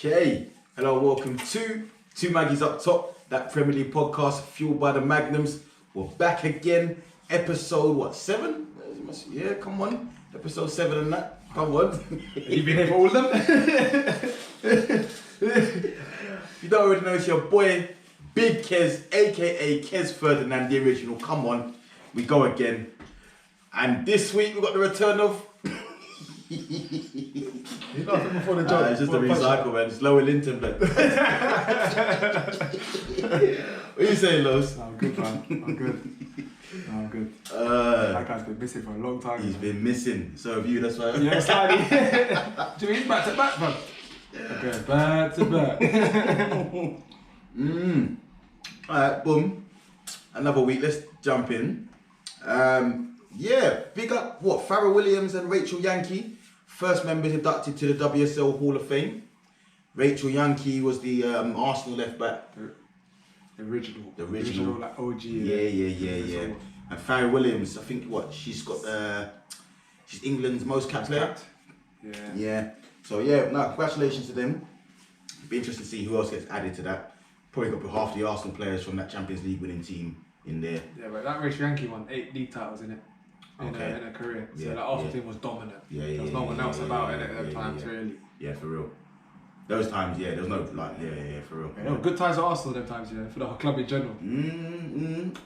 Okay, hello, welcome to Two Maggies Up Top, that Premier League podcast fueled by the Magnums. We're back again, episode 7? Yeah, come on, episode 7 and that. Come on. You've been here for all of them? You don't already know, it's your boy Big Kez, aka Kez Ferdinand, the original. Come on, we go again. And this week we got the return of. You're nothing before the job. It's just a recycle, man. It's Lower Linton, man. What are you saying, Los? I'm good, man. I'm good. That guy's been missing for a long time. He's been missing. So have you, that's why. Yeah, slightly. Do you mean back to back, man? Okay, back to back. Alright, boom. Another week. Let's jump in. Yeah, big up Farrell Williams and Rachel Yankee, first members inducted to the WSL Hall of Fame. Rachel Yankee was the Arsenal left back. The original like OG. Yeah. And Farrell Williams, I think she's got she's England's most capped player. Yeah. So yeah, no, congratulations to them. Be interesting to see who else gets added to that. Probably got half the Arsenal players from that Champions League winning team in there. Yeah, but that Rachel Yankee won 8 league titles in it. In her career. So that Arsenal team was dominant. There was no one else about it at them times, really. Yeah, for real. Those times, there was no, for real. Yeah, no, good times at Arsenal them times, for the whole club in general.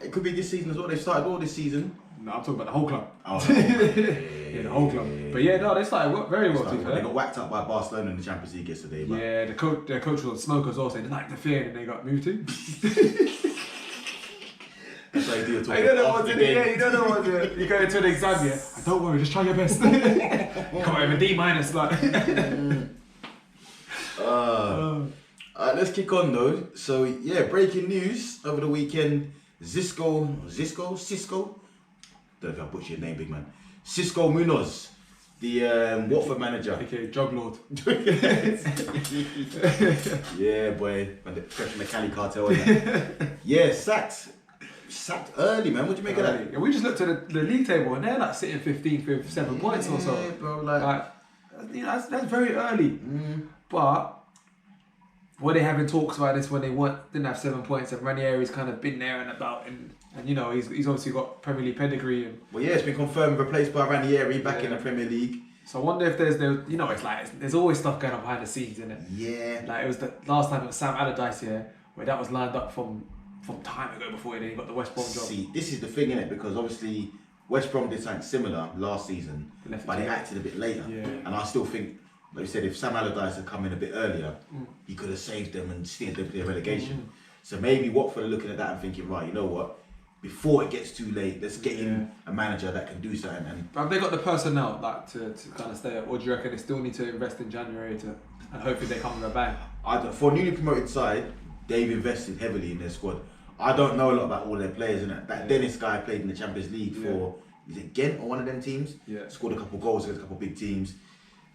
It could be this season as well. They started all this season. No, I'm talking about the whole club. Oh, the whole club. But yeah, no, they started very well. They got whacked up by Barcelona in the Champions League yesterday. But yeah, their coach was on smokers also. They're not interfering and they got moved to. That's how you do it. You don't know what to do. Yeah, you don't know what to do. You go into an exam, don't worry, just try your best. Come on, with a D-, like. Let's kick on though. So yeah, breaking news over the weekend. Cisco. Don't know if I butchered your name, big man. Cisco Munoz, the Watford manager. Okay, Jog Lord. Yeah, boy. Fresh from the Cali cartel. Yeah, sacked early, man. What do you make of that? Yeah, we just looked at the league table and they're like sitting 15th with 7 points or so. Yeah, bro, that's very early. But were they having talks about this when they didn't have 7 points, and Ranieri's kind of been there and about, and he's obviously got Premier League pedigree. And well, yeah, it's been confirmed replaced by Ranieri back in the Premier League. So I wonder if there's it's like there's always stuff going on behind the scenes, isn't it? Yeah. Like it was the last time it was Sam Allardyce where that was lined up from time ago before he got the West Brom job. See, this is the thing, innit? Because obviously West Brom did something similar last season, but they acted a bit later. Yeah. And I still think, like you said, if Sam Allardyce had come in a bit earlier, he could have saved them and steered them to their relegation. So maybe Watford are looking at that and thinking, right, you know what? Before it gets too late, let's get in a manager that can do something. And but have they got the personnel to kind of stay up, or do you reckon they still need to invest in January and hopefully they come with a bang? For a newly promoted side, they've invested heavily in their squad. I don't know a lot about all their players, innit? That Dennis guy played in the Champions League for, is it Ghent or one of them teams? Yeah. Scored a couple goals against a couple big teams.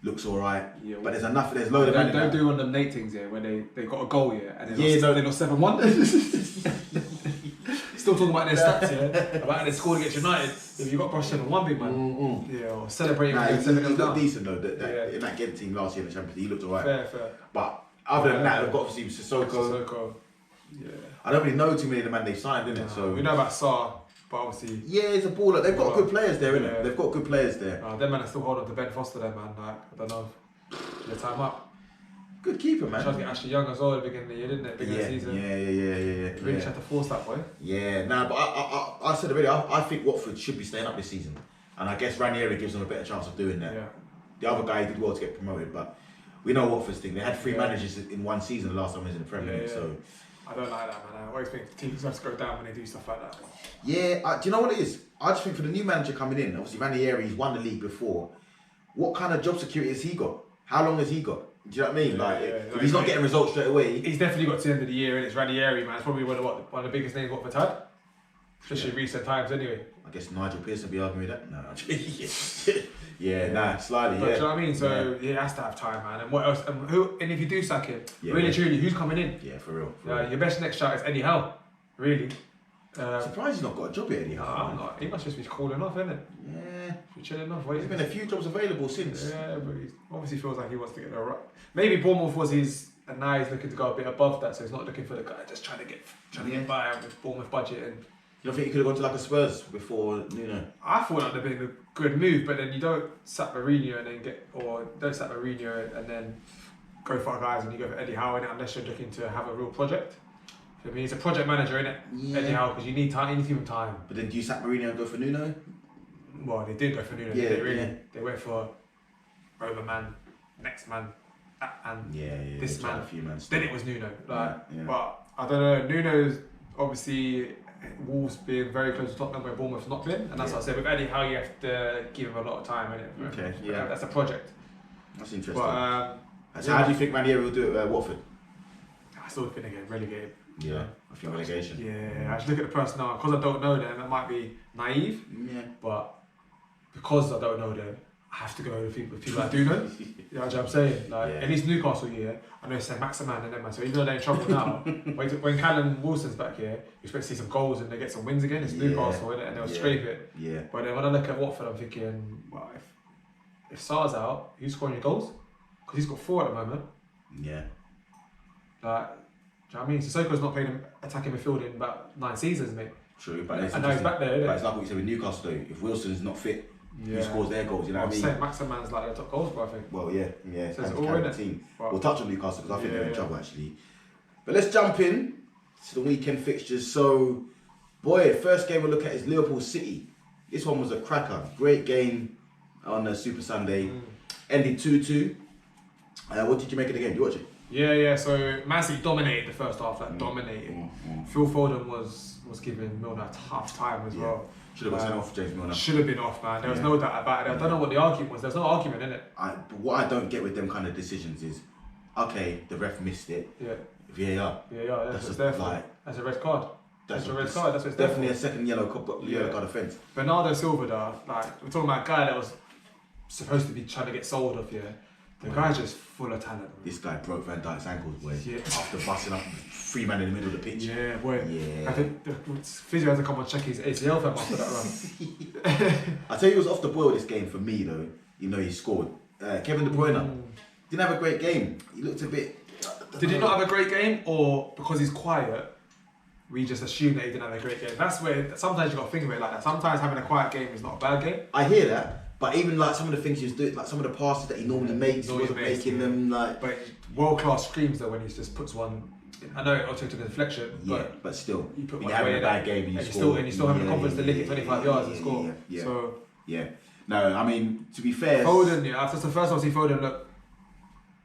Looks alright. Yeah, but there's loads of money. Don't do one of them Nate things, where they got a goal, and they lost 7-1. Still talking about their stats, about how they scored against United. If you got brushed 7-1, big man. Yeah, or celebrating with 7-0 down. He looked decent though. In that Ghent team last year in the Champions League, he looked alright. Fair. But other than that, they've got obviously Sissoko. Yeah. I don't really know too many of the men they've signed, innit? So we know about Sarr, but obviously. Yeah, he's a baller. They've got good players there, innit? They've got good players there. Them man are still holding on to Ben Foster there, man. Like, I don't know. Your time up. Good keeper, man. Tried to get Ashley Young as well at the beginning of the year, didn't it? Beginning of the season. Yeah. Really tried to force that boy. Yeah, but I said already, I think Watford should be staying up this season. And I guess Ranieri gives them a better chance of doing that. Yeah. The other guy did well to get promoted, but we know Watford's thing. They had 3 managers in one season the last time he was in the Premier League, so. I don't like that, man. I always think teams have to go down when they do stuff like that. Yeah, do you know what it is? I just think for the new manager coming in, obviously Ranieri, he's won the league before. What kind of job security has he got? How long has he got? Do you know what I mean? If he's not getting results straight away. He's definitely got to the end of the year, and it's Ranieri, man. It's probably one of the biggest names Watford's had. Especially in recent times, anyway. I guess Nigel Pearson be arguing with that. No, slightly. But do you know what I mean? So he has to have time, man. And what else? And if you do sack him, truly, who's coming in? Yeah, for real. Your best next shot is Eddie Howe, really. Surprised he's not got a job yet, Eddie Howe. He must just be cooling off, isn't it? Yeah. He's chilling off. There's been a few jobs available since. Yeah, but he obviously feels like he wants to get the right. Maybe Bournemouth was his and now he's looking to go a bit above that. So he's not looking for the guy just trying to get by with Bournemouth budget. And you don't think he could have gone to like a Spurs before Nuno? I thought that would have been a good move, but then you don't sack Mourinho and then don't sack Mourinho and then go for guys and you go for Eddie Howe in it unless you're looking to have a real project. I mean, he's a project manager, innit? Yeah. Eddie Howe, because you need time, you need to give him time. But then do you sack Mourinho and go for Nuno? Well, they did go for Nuno. Yeah, They really. yeah. They went for Overman, next man, and this man. A few man Then it was Nuno. Like, yeah. but I don't know. Nuno's obviously Wolves being very close to Tottenham, where Bournemouth's not been, and that's what I said with Eddie Howe. You have to give him a lot of time, innit? Okay, yeah. That's a project. That's interesting. But, so how do you think Ranieri will do it at Watford? I still think they get relegated. Yeah, I think relegation. Yeah, I just look at the personnel. Because I don't know them, that might be naive. Yeah. But because I don't know them, I have to go with people I do know. You know what I'm saying? Like, at least Newcastle, I know it's Maximan and them, man. So even though they're in trouble now, when Callum Wilson's back here, you expect to see some goals and they get some wins again. It's Newcastle, innit? And they'll scrape it. Yeah. But then when I look at Watford, I'm thinking, well, if Sarr's out, who's scoring your goals? Because he's got 4 at the moment. Yeah. Like, do you know what I mean? Sissoko's not playing attacking midfield in about 9 seasons, mate. True, but and now he's back there, but it's like what you said with Newcastle though. If Wilson's not fit, who scores their goals? You know what I mean? I'm saying Maximan's like their top goal scorer, I think. Well, yeah. So it's all in it. Team. We'll touch on Newcastle because I think they're in trouble actually. But let's jump in to the weekend fixtures. So, boy, first game we'll look at is Liverpool City. This one was a cracker. Great game on Super Sunday. Ended 2-2. What did you make of the game? Did you watch it? Yeah. So Man City dominated the first half. Dominated. Phil Foden was giving Milner a tough time as well. Should have got sent off, James Milner. Should have been off, man. There was no doubt about it. I don't know what the argument was. There's no argument in it. But what I don't get with them kind of decisions is, okay, the ref missed it. Yeah. VAR. Yeah. That's what's there for. That's a red card. That's a red card. That's what's there for. Definitely a second yellow card offence. Bernardo Silva, though, like we're talking about a guy that was supposed to be trying to get sold off. The guy's just full of talent. Bro. This guy broke Van Dijk's ankles, boy. Yeah. After busting up 3 men in the middle of the pitch. Yeah, boy. Yeah. I think the physio had to come and check his ACL for him after that run. I tell you, it was off the boil this game for me though. You know, he scored. Kevin De Bruyne didn't have a great game. He looked a bit. Did he not have a great game, or because he's quiet, we just assume that he didn't have a great game? That's where sometimes you got to think of it like that. Sometimes having a quiet game is not a bad game. I hear that. But even like some of the things he was doing, like some of the passes that he normally makes, he wasn't making them like. But world class screams though when he just puts one. I know it also took a deflection, but still, you put when you're having a bad game and you're still having the confidence to lick it 25 yards and score. So no, I mean to be fair, Foden, after the first one, I see Foden look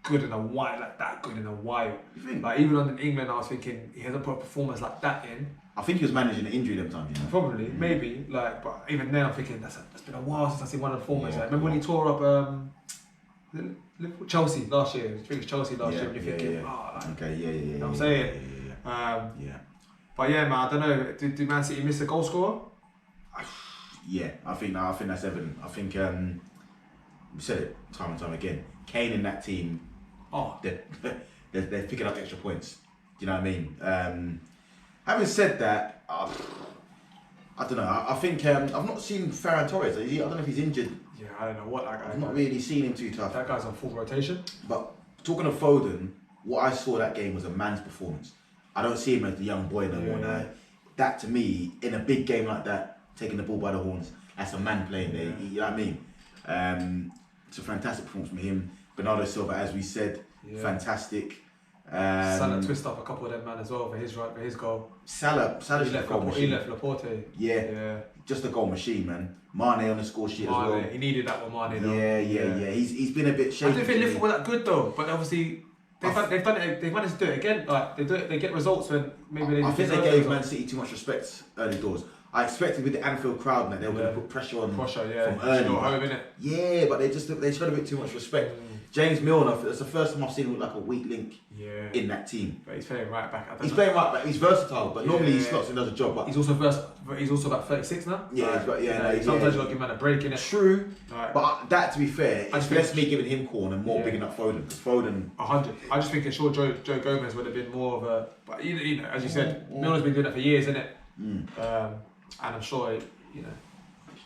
good in a while, like that good in a while. You think? Like even on in England, I was thinking he hasn't put a performance like that in. I think he was managing the injury them times, you know. Probably, maybe, like, but even then I'm thinking that's been a while since I've seen one of the performers. Like, remember when he tore up Chelsea last year? I think it was Chelsea last year. And you're thinking, okay, You know what I'm saying? Yeah. But yeah, man, I don't know. Did Man City miss a goal scorer? Yeah, I think that's evident. I think we said it time and time again. Kane in that team, they're picking up extra points. Do you know what I mean? Having said that, I don't know. I think I've not seen Ferran Torres. I don't know if he's injured. Yeah, I don't know what that guy. I've not really seen him too tough. That guy's on full rotation. But talking of Foden, what I saw that game was a man's performance. I don't see him as the young boy no more. Now. That to me, in a big game like that, taking the ball by the horns, that's a man playing there. You know what I mean? It's a fantastic performance from him. Bernardo Silva, as we said, fantastic. Salah twist up a couple of them man as well for his goal. Salah's a goal machine. He left Laporte. Yeah. Just a goal machine, man. Mane on the score sheet as well. He needed that one, Mane though. Yeah. He's been a bit shaky. I don't think Liverpool were that good though, but obviously they've done it. They've managed to do it again. Like they get results when maybe they. I think they gave Man City too much respect early doors. I expected with the Anfield crowd that they were going to put pressure on from early. Home, innit? Yeah, but they showed a bit too much respect. James Milner, that's the first time I've seen him look like a weak link in that team. But he's playing right back. Playing right back. He's versatile, but normally he slots and does a job. But he's also He's also about 36 now. Yeah, sometimes you got to give him a break in it. True, but that to be fair, it's less me giving him corn and more bigging up Foden. Because Foden, 100. I just think Joe Gomez would have been more of a. But you know, as you said, Milner's been doing that for years, isn't it? And I'm sure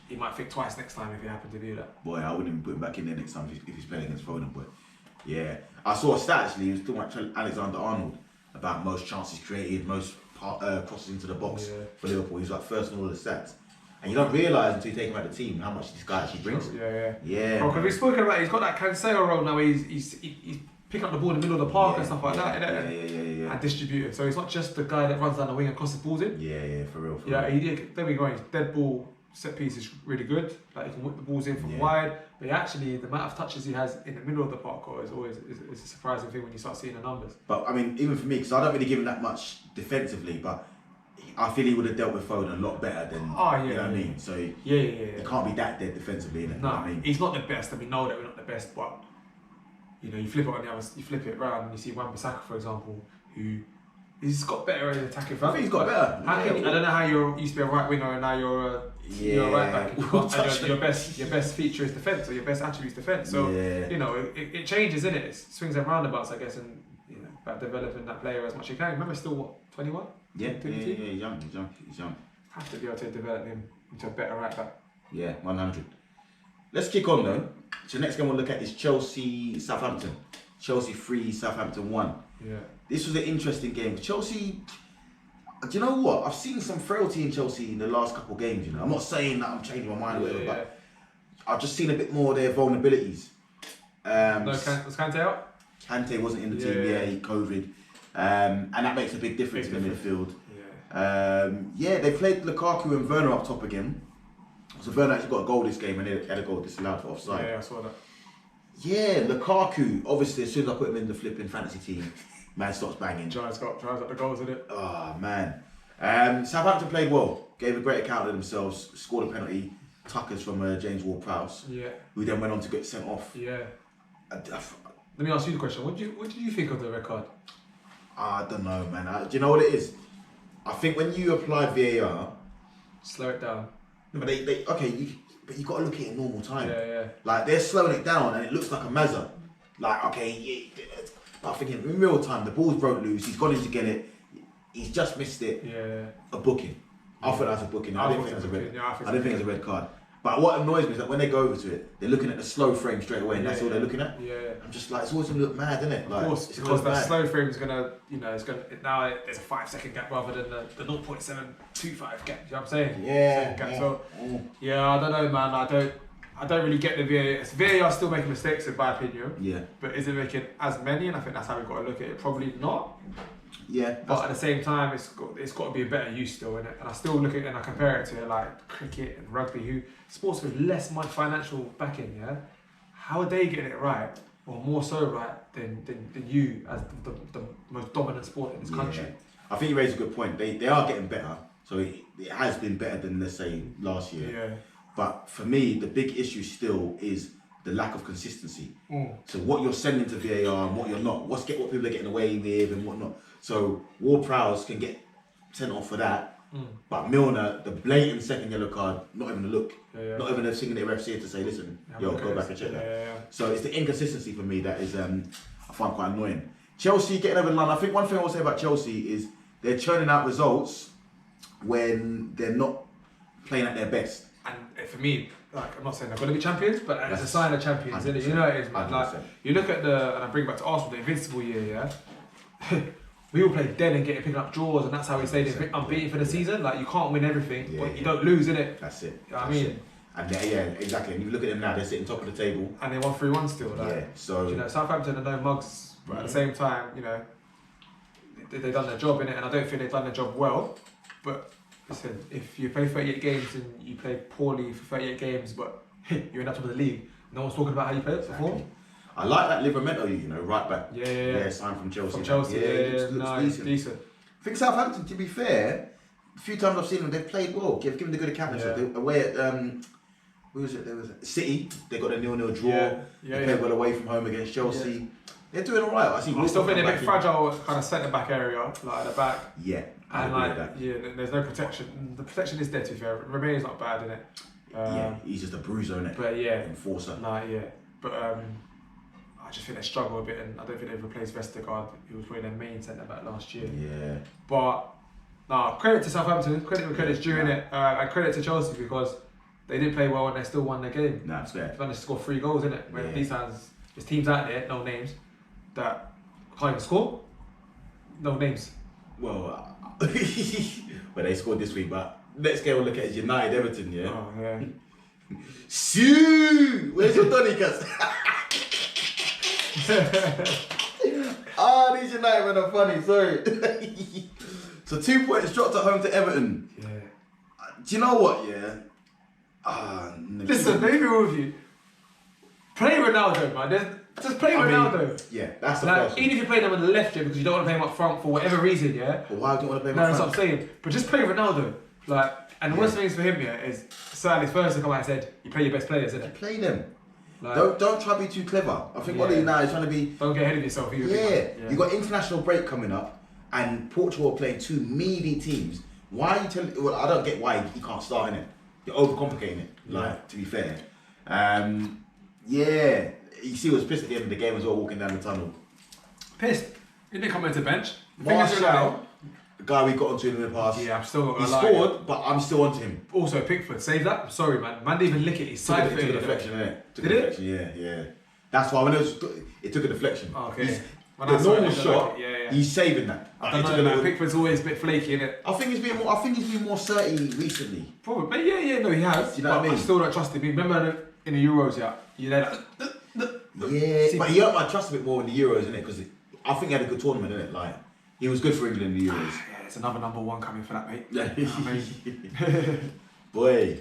he might think twice next time if he happened to do that. Boy, I wouldn't even put him back in there next time if he's playing against Foden. But Yeah, I saw a stat actually. He was talking about Alexander-Arnold about most chances created, most crosses into the box for Liverpool. He's like first in all the stats, and you don't realise until you take him out of the team how much this guy actually brings. Yeah. Because we've spoken about, he's got that Cancelo role now. Where he's picking up the ball in the middle of the park and stuff like that, and distributing. So he's not just the guy that runs down the wing and crosses balls in. Yeah, for real. There we go. His dead ball set piece is really good. Like he can whip the balls in from wide, but actually the amount of touches he has in the middle of the park is always a surprising thing when you start seeing the numbers. But I mean, even for me, because I don't really give him that much defensively, but I feel he would have dealt with Foden a lot better than. You know what I mean? So he can't be that dead defensively, innit? No, I mean, he's not the best, and we know that we're not the best. But you know, you flip it around, and you see Wan-Bissaka, for example, who. He's got better at attacking. I think he's got better. I don't know how you used to be a right winger and now you're a right back. And your best feature is defence, or your best attribute is defence. So you know it changes, innit? It swings and roundabouts, I guess, and you know about developing that player as much as you can. Remember, still what, 21? Yeah, he's young. Have to be able to develop him into a better right back. Yeah, 100. Let's kick on though. So the next game we'll look at is Chelsea-Southampton. Chelsea 3, Southampton 1. Yeah. This was an interesting game. Chelsea, do you know what? I've seen some frailty in Chelsea in the last couple of games, you know. I'm not saying that I'm changing my mind or whatever, but I've just seen a bit more of their vulnerabilities. Was Kante out? Kante wasn't in the team, COVID. And that makes a big difference in the midfield. They played Lukaku and Werner up top again. So Werner actually got a goal this game and they had a goal disallowed for offside. Yeah, I saw that. Yeah, Lukaku, obviously as soon as I put him in the flipping fantasy team, man stops banging. Drives got the goals in it. Oh man. Southampton played well, gave a great account of themselves, scored a penalty, Tuckers from James Ward-Prowse, who then went on to get sent off. Yeah. Let me ask you the question. What did you think of the red card? I don't know, man. Do you know what it is? I think when you apply VAR, slow it down. No, but but you got to look at it in normal time. Yeah. Like they're slowing it down and it looks like a mazza. Like but I'm thinking in real time the ball's broke loose. He's gone in to get it. He's just missed it. Yeah. A booking. I thought that was a booking. I didn't think it was a red card. But what annoys me is that when they go over to it, they're looking at the slow frame straight away, and that's all they're looking at. Yeah. I'm just like, it's always gonna look mad, isn't it? Like, of course, because that slow frame is gonna, now there's a 5-second gap rather than the 0.725 gap. You know what I'm saying? Yeah. Gap. So, I don't know, man. I don't really get the VAR. VAR still making mistakes, in my opinion. Yeah. But is it making as many? And I think that's how we've got to look at it. Probably not. Yeah. But at the same time, it's got to be a better use still, innit? And I still look at it and I compare it to like cricket and rugby, who sports with less financial backing. Yeah, how are they getting it right, or more so right than you as the most dominant sport in this country? I think you raise a good point. They are getting better, so it has been better than let's say last year. Yeah. But for me, the big issue still is the lack of consistency. So what you're sending to VAR and what you're not, what people are getting away with and whatnot. So Ward-Prowse can get sent off for that, but Milner, the blatant second yellow card, not even a look, not even a single ref here to say, listen, go back and check that. So it's the inconsistency for me that is, I find quite annoying. Chelsea getting over the line. I think one thing I will say about Chelsea is they're churning out results when they're not playing at their best. And for me, like, I'm not saying they're going to be champions, but it's a sign of champions, isn't it? You know it is, man. Like, you look at and I bring back to Arsenal, the Invincible year, we all played dead and picking up draws, and that's how we stayed unbeaten for the season. Like, you can't win everything, but you don't lose, innit? That's it. You know what I mean? And exactly. And you look at them now, they're sitting top of the table. And they won 3-1 still. Like, so... Southampton are no mugs, but at the same time, they've done their job, innit? And I don't think they've done their job well, but... Listen, if you play 38 games and you play poorly for 38 games, but you're in the top of the league, no one's talking about how you played before. I like that Livramento, right back. Yeah, signed from Chelsea. Looks decent. I think Southampton, to be fair, a few times I've seen them, they've played well. Give them the good account. Away at who was it? There was City. They got a 0-0 draw. They played well away from home against Chelsea. They're doing alright. I still think they're a bit fragile, kind of centre back area, like at the back. Yeah. And there's no protection. The protection is there, to be fair. Remain's not bad, innit? He's just a bruiser, innit? But enforcer. But I just think they struggle a bit, and I don't think they've replaced Vestergaard, who was probably their main centre back last year. Yeah. But credit to Southampton. Credit where credit's due, innit? And credit to Chelsea because they didn't play well and they still won their game. That's fair. They managed to score 3 goals, innit? Where these times There's teams out there, no names, that can't even score. No names. Well, well, they scored this week, but next game we'll look at is United Everton, yeah? Oh, yeah. SIUUUU! Where's your Donny, cuz? Ah, these United men are funny, sorry. So 2 points dropped at home to Everton. Yeah. Do you know what, yeah? Listen, let me be real with you. Play Ronaldo, man. Just play Ronaldo. Yeah, that's the like, first even if you play them on the left, yeah, because you don't want to play him up front for whatever reason, yeah? But why do you want to play him No, up that's front? what I'm saying. But just play Ronaldo. Like, and the worst thing is for him, yeah, is Sally's first to come out and said, you play your best players, isn't it? Play them. Like, Don't try to be too clever. I think what are you now is trying to be... Don't get ahead of yourself either. Yeah, you got international break coming up, and Portugal are playing 2 meaty teams. Why are you telling? Well, I don't get why he can't start in it. You're overcomplicating it. Like, to be fair, yeah. You see, he was pissed at the end of the game as well, walking down the tunnel. Pissed. He didn't come into the bench. Martial, the guy we got onto in the past. Yeah, I'm still not He gonna lie. scored, but I'm still onto him. Also, Pickford saved that. I'm sorry, man. Man didn't even lick it. He side Took a footed deflection, innit? Took a Did it? deflection, yeah. That's why when it took a deflection. Oh, okay. When The I saw it, normal I shot, like it. Yeah. he's saving that. I don't know, man. Pickford's always a bit flaky, innit? I think he's been more certy recently. Probably. Yeah, no, he has. Do you know what I mean? I still don't trust him. Remember in the Euros, yeah? You're there like... Yeah, but he earned my trust a bit more in the Euros, innit? Because I think he had a good tournament, innit? Like, he was good for England in the Euros. Yeah, it's another number 1 coming for that, mate. Boy,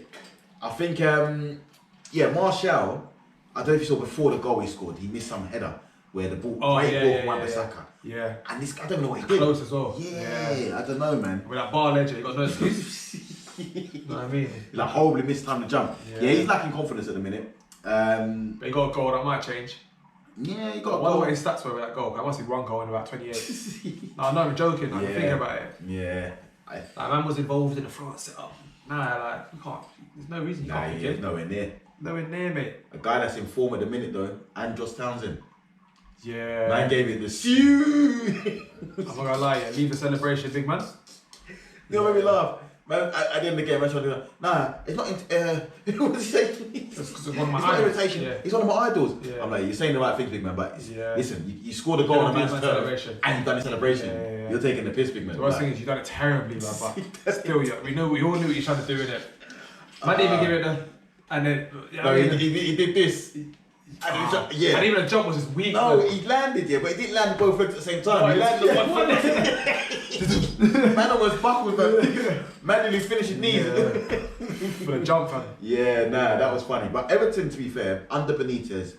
I think, Martial, I don't know if you saw before the goal he scored, he missed some header where the ball, ball from Wan-Bissaka. Yeah. And this guy, I don't know what he did. Close as well. Yeah, I don't know, man. With that bar ledger, he got no excuse. You know what I mean? Like, horribly missed time to jump. Yeah, he's lacking confidence at the minute. But he got a goal, that might change. Yeah, he got a I wonder goal. what his stats were with that goal. I must be 1 goal in about 28. No, I'm not even joking. I'm thinking about it. Yeah. Like, man was involved in the front setup. Nah, like, you can't. There's no reason you can't pick him. Nowhere near. Nowhere near, mate. A guy that's in form at the minute, though, and Josh Townsend. Yeah. Man gave it the SIUUUU. I'm not gonna lie, yeah. Leave the celebration, big man. You know, made me laugh. Man, at the end of the game, man, trying to do, nah, it's not, what did he say? It's one of my it's not idols. irritation, Yeah. he's one of my idols. Yeah. I'm like, you're saying the right things, big man, but listen, you scored a goal on a man's turf, celebration. and you've done a celebration. Yeah. You're taking the piss, big man. The worst thing is you've done it terribly, man, but still, yeah, we all knew what you're trying to do in it. Man didn't even give it the, and then, no, he did this. And and even the jump was just weak. No, man. he landed, but he didn't land both legs at the same time. He landed Yeah. on one foot. Man almost buckled, man. Man didn't finish his knees. For the jump, man. Yeah, that was funny. But Everton, to be fair, under Benitez,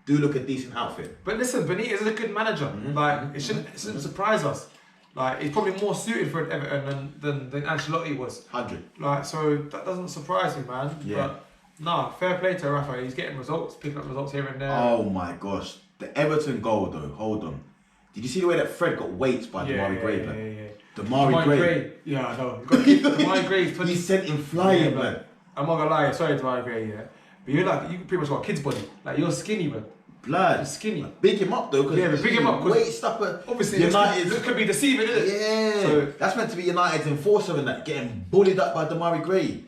do look a decent outfit. But listen, Benitez is a good manager. Like, it shouldn't surprise us. Like, he's probably more suited for Everton than Ancelotti was. 100. Like, so that doesn't surprise me, man. Yeah. But nah, fair play to Rafa. He's getting results, picking up results here and there. Oh my gosh. The Everton goal, though, hold on. Did you see the way that Fred got weighted by Damari Gray, man? Yeah. Damari Gray. Yeah, I know. Damari Gray. He sent him flying, man. I'm not gonna lie, sorry Damari Gray, yeah. But you pretty much got a kid's body. Like, you're skinny, man. Blood. You're skinny. Big him up, though. Yeah, but big him up. Weight stuff. Obviously, it could be deceiving, isn't it? Yeah. So, that's meant to be United's enforcer and that, getting bullied up by Damari Gray.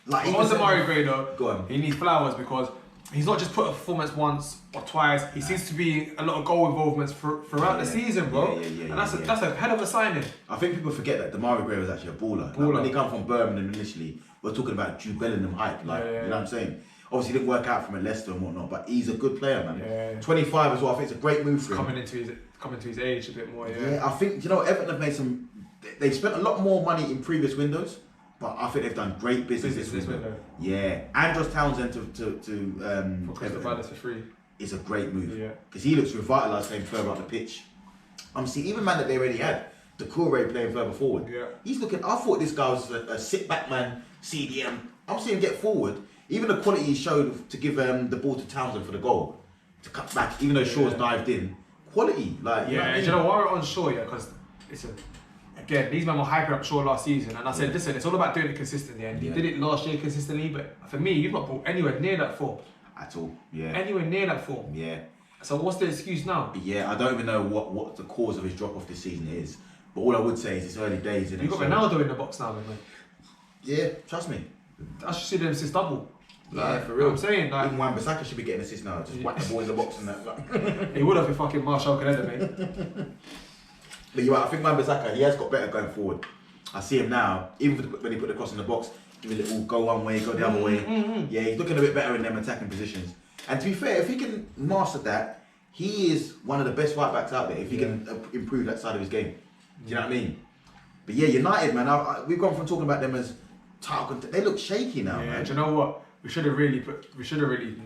Like, on Damari Gray, though, go on. he needs flowers because he's not just put a performance once or twice. He seems to be a lot of goal involvements throughout the season, bro. And that's a hell of a signing. I think people forget that Damari Gray was actually a baller. Like, when he come from Birmingham initially, we're talking about Jude Bellingham hype. Like, you know what I'm saying? Obviously, it didn't work out from at Leicester and whatnot, but he's a good player, man. Yeah. 25 as well. I think it's a great move for him. Coming to his age a bit more. Yeah, I think Everton have made some. They've spent a lot more money in previous windows, but I think they've done great business this window. Yeah, and Josh Townsend to for Crystal Palace for free is a great move because he looks revitalised playing further up the pitch. I'm seeing even man that they already had, the Koure playing further forward. Yeah, he's looking. I thought this guy was a sit back man, CDM. I'm seeing him get forward. Even the quality he showed to give the ball to Townsend for the goal, to cut back, even though Shaw's dived in. Quality, like do you know why we're on Shaw? Yeah, because again, these men were hyping up Shaw last season, and I said, listen, it's all about doing it consistently. And he did it last year consistently, but for me, you've not brought anywhere near that form at all. Yeah, anywhere near that form. Yeah. So what's the excuse now? Yeah, I don't even know what the cause of his drop off this season is. But all I would say is it's early days. You've got Ronaldo in the box now, man. Yeah, trust me. I should see them assist double. Like, for real. I'm saying, like, even Wan-Bissaka should be getting assists now. Just whack the ball in the box and that. Like. he would have if fucking Marshall Caneda, mate. But you're right, I think Wan-Bissaka, he has got better going forward. I see him now, even when he put the cross in the box, give a little go one way, go the other way. Yeah, he's looking a bit better in them attacking positions. And to be fair, if he can master that, he is one of the best right backs out there. If he can improve that side of his game, do you know what I mean? But yeah, United, man, we've gone from talking about them as title. They look shaky now, man. Do you know what? We should have really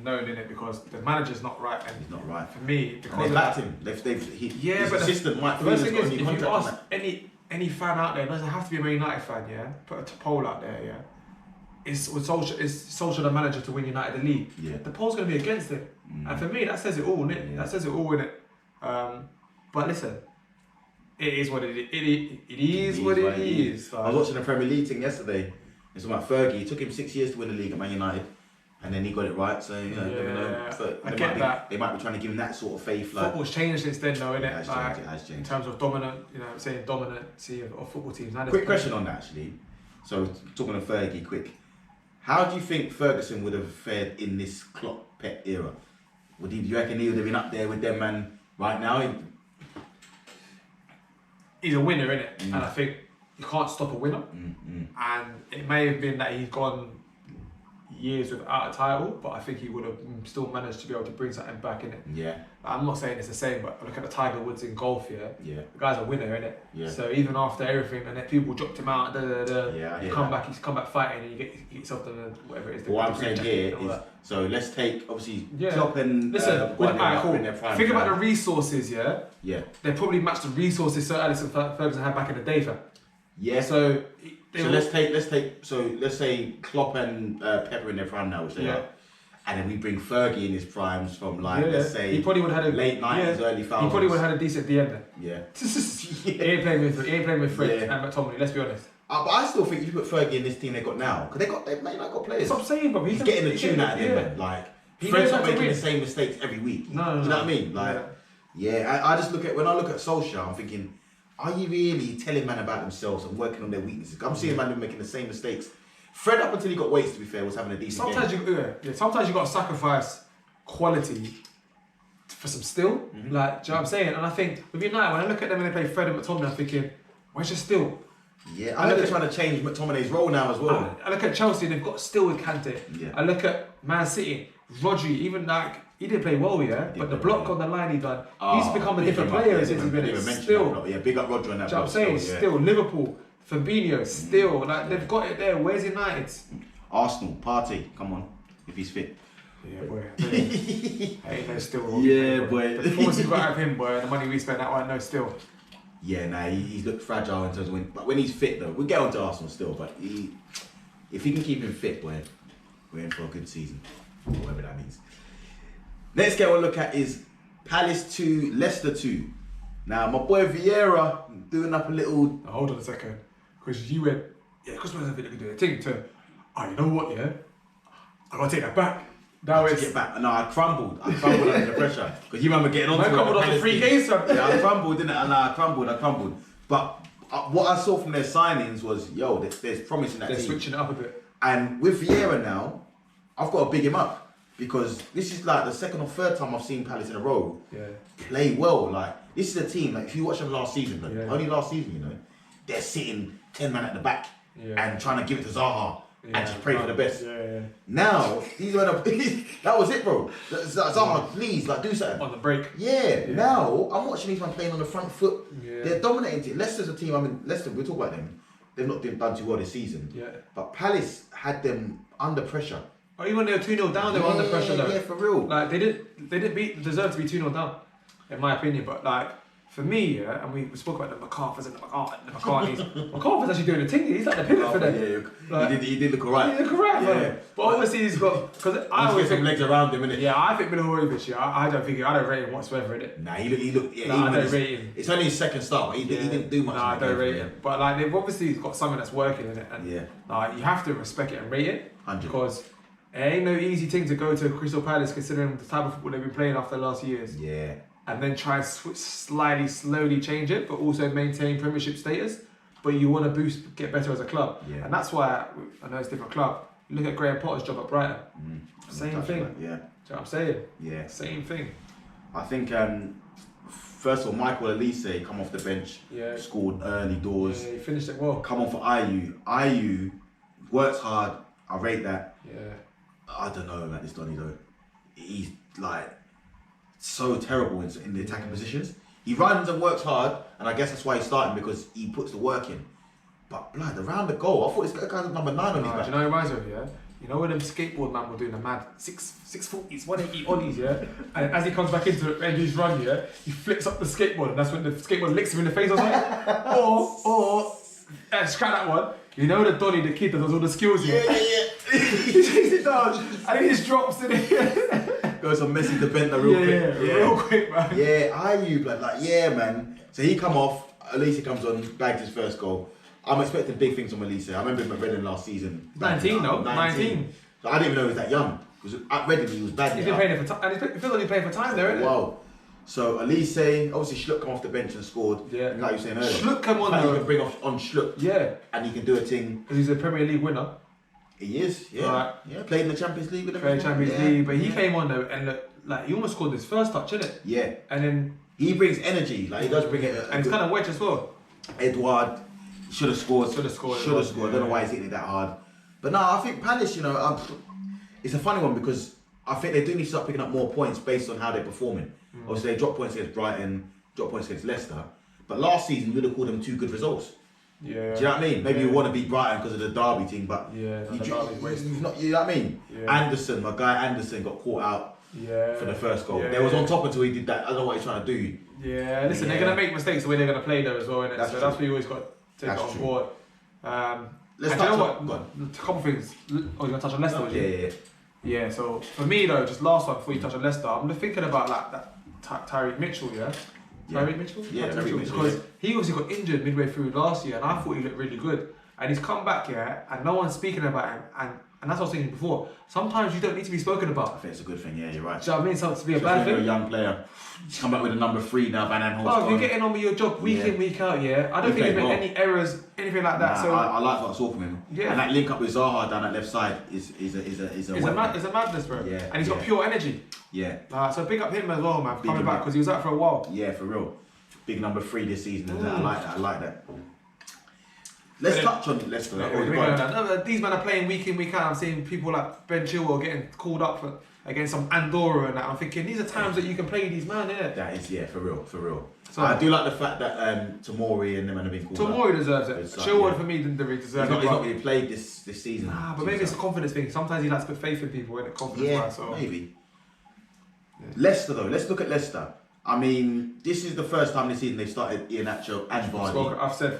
known in it because the manager's not right. And he's not right for me. Because they backed him. His assistant Mike the worst thing is, got a new if you contract. ask any fan out there, it doesn't have to be a Man United fan, yeah. Put a poll out there, yeah. Is Solskjaer the manager to win United the league? Yeah. The poll's going to be against it, and for me that says it all, innit? Yeah. That says it all, innit? But listen, it is what it is. It is what it is. I was watching the Premier League thing yesterday. It's about Fergie. It took him 6 years to win the league at Man United, and then he got it right. So you know, never know. They might be trying to give him that sort of faith. Like, football's changed since then, though, innit? It has changed. In terms of dominancy of football teams. Quick question on that, actually. So talking of Fergie, quick. How do you think Ferguson would have fared in this Klopp-Pep era? Do you reckon he would have been up there with them, man, right now? He's a winner, innit? And I think you can't stop a winner. And it may have been that he's gone years without a title, but I think he would have still managed to be able to bring something back in it. Yeah. I'm not saying it's the same, but look at the Tiger Woods in golf, yeah? The guy's a winner, innit? Yeah. So even after everything, and then people dropped him out, he's come back fighting, and you get yourself to whatever it is. What I'm saying here is, so let's take, obviously, Klopp and listen, Guardiola in their prime. Think about the resources, yeah? Yeah. They probably matched the resources Sir Alex and Ferguson had back in the day, fam. Yeah. So let's say Klopp and Pepper in their prime now, which they are, and then we bring Fergie in his primes from let's say he probably would have had a late 90s, early 2000s. He probably would have had a decent DM then. Yeah. He ain't playing with Fred and McTominay. Let's be honest. But I still think if you put Fergie in this team they got now, because they've got players. Stop saying, bro. He's getting the tune out of them, man. Like Fred's not making the same mistakes every week. No. You know what I mean? Like, I just when I look at Solskjaer, I'm thinking, are you really telling man about themselves and working on their weaknesses? I'm seeing man making the same mistakes. Fred, up until he got weights, to be fair, was having a decent game. Sometimes you got to sacrifice quality for some skill. Like, do you know what I'm saying? And I think with United, when I look at them and they play Fred and McTominay, I'm thinking, where's your still? Yeah, I know they're trying to change McTominay's role now as well. I look at Chelsea, they've got still with Kante. Yeah. I look at Man City, Rodri, even like, he didn't play well, but the block on the line he done, he's become a different player since he's been in. Still, big up Rodri on that. I'm saying, still Liverpool, Fabinho, still like they've got it there. Where's United? Arsenal, Partey, come on, if he's fit. Yeah, boy. Ain't no still. Yeah, boy. The performance we got out of him, boy, and the money we spent, that one, no still. Yeah, nah, he's looked fragile in terms of but when he's fit though, we'll get on to Arsenal still, but if he can keep him fit, boy, we're in for a good season, whatever that means. Next game we'll look at is Palace 2, Leicester 2. Now, my boy Vieira doing up a little... Now, hold on a second, because you went, because we're going to do a thing to, you know what, I got to take that back. Now it's... Get back. No, I crumbled under the pressure. Because you remember getting on to it. I crumbled off the 3 games, son. Yeah, I crumbled, didn't I? I crumbled. But what I saw from their signings was, there's promise in that team. They're switching it up a bit. And with Vieira now, I've got to big him up. Because this is like the second or third time I've seen Palace in a row play well. Like, this is a team, like if you watch them last season, only last season, they're sitting 10 man at the back and trying to give it to Zaha and just pray for the best. Now, that was it, bro. Zaha, please, do something. On the break. Now, I'm watching these man playing on the front foot. They're dominating. Leicester's a team, Leicester, we'll talk about them. They've not done too well this season. But Palace had them under pressure. Or even when they were 2-0 down, they were under pressure though. Yeah, for real. Like they didn't deserve to be 2-0 down, in my opinion. But like for me, and we spoke about the McCarthy's and the McCarthy's. McCarthy's actually doing a thing. He's like the pivot for them. Like, he did look alright. He look alright, but obviously he's got because I always think some legs around him, innit? Yeah, I think Milivojevic. I don't rate him whatsoever, innit? Nah, he looked. Yeah, I don't rate him. It's only his second start, but he didn't do much. Nah, I don't rate him. But like they've obviously got something that's working in it, and you have to respect it and rate it 100%. Because. It ain't no easy thing to go to Crystal Palace considering the type of football they've been playing after the last years. Yeah. And then try and slowly change it, but also maintain Premiership status. But you want to get better as a club. Yeah. And that's why, I know it's a different club, You look at Graham Potter's job at Brighton. Same thing. Yeah. Do you know what I'm saying? Yeah. Same thing. I think first of all, Michael Elise come off the bench, scored early doors. Yeah, he finished it well. Come on for IU works hard. I rate that. Yeah. I don't know about this Donny though. He's like so terrible in the attacking positions. He runs and works hard, and I guess that's why he's starting because he puts the work in. But blood, around the goal, I thought this guy was number 9 on his back. Do you know what it reminds me of, yeah? You know when them skateboard man were doing the mad 640s, 180 ollies, yeah? And as he comes back into it, and he's run, yeah? He flips up the skateboard, and that's when the skateboard licks him in the face or something. Scrap that one. You know the Donny, the kid that does all the skills, yeah? He takes it down, and he just drops in it. Goes on Messi to Bentner real quick. Real quick, man. Yeah, IU, blood, like, man. So he come off, Elise comes on, bagged his first goal. I'm expecting big things from Elise. I remember him at Reading last season. 19 though, 19. So I didn't even know he was that young. Because at Reading he was bad. He's been playing it for time, and he feels like he's playing for time there, isn't it? Wow. So Elise, obviously Schluck come off the bench and scored. Yeah. And like you were saying earlier. Schluck come on though. He can bring on Schluck. Yeah. And he can do a thing. Because he's a Premier League winner. He is, yeah. Right. Yeah, played in the Champions League with him. Played Champions League, but he came on though, and look, like he almost scored his first touch, innit? Yeah. And then he brings energy, like he does bring it. And he's kind of wedge as well. Edward should have scored. Should have scored. I don't know why he's hitting it that hard. But no, I think Palace, it's a funny one because I think they do need to start picking up more points based on how they're performing. Obviously, they dropped points against Brighton, dropped points against Leicester. But last season, you would have called them 2 good results. Yeah. Do you know what I mean? Maybe you want to beat Brighton because of the derby thing, but the derby's wasted. you know what I mean? Yeah. Anderson, my guy Anderson got caught out for the first goal. They was on top until he did that. I don't know what he's trying to do. Yeah, listen, they're going to make mistakes the way they're going to play there as well, innit? That's what you always got to take on board. Let's touch on a couple of things. Oh, you're going to touch on Leicester? Yeah, so for me though, just last one before you touch on Leicester, I'm just thinking about like that Tyreek Mitchell, Tyreek Mitchell? Yeah, Tyreek Mitchell. Because he obviously got injured midway through last year and I thought he looked really good. And he's come back, and no one's speaking about him. And that's what I was thinking before. Sometimes you don't need to be spoken about. I think it's a good thing, you're right. Do you know what I mean? So to be a bad thing. You're a young player. Come back with a number 3 now, Van Aanholt's gone. You're getting on with your job week in, week out, I don't think he's made any errors, anything like that. So I like what I saw from him. Yeah. And that link up with Zaha down that left side is a madness, bro. Yeah. And he's got pure energy. Yeah. So pick up him as well, man, coming back because he was out for a while. Yeah, for real. Big number 3 this season. I like that. Let's touch on Leicester. These men are playing week in, week out. I'm seeing people like Ben Chilwell getting called up against some Andorra and that. I'm thinking these are times that you can play these men, innit? That is, for real. So I do like the fact that Tomori and them have been called up. Tomori deserves it. Chilwell for me didn't really deserve it. He's not really played this season. Nah, but maybe it's a confidence thing. Sometimes he likes to put faith in people, innit? Confidence. Yeah, maybe. Yeah. Leicester though, let's look at Leicester. I mean, this is the first time this season they've started Iheanacho and Vardy. I've said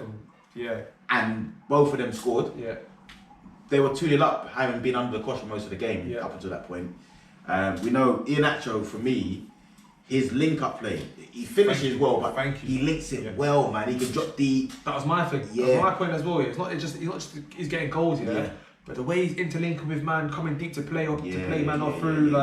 and both of them scored. Yeah. They were 2-0 up, having been under the cosh for most of the game up until that point. We know Iheanacho, for me, his link-up play, he finishes well, but he links it well, man. He can drop deep. That was my thing. Yeah. That was my point as well. He's not just he's getting goals, but the way he's interlinking with man, coming deep to play man off through,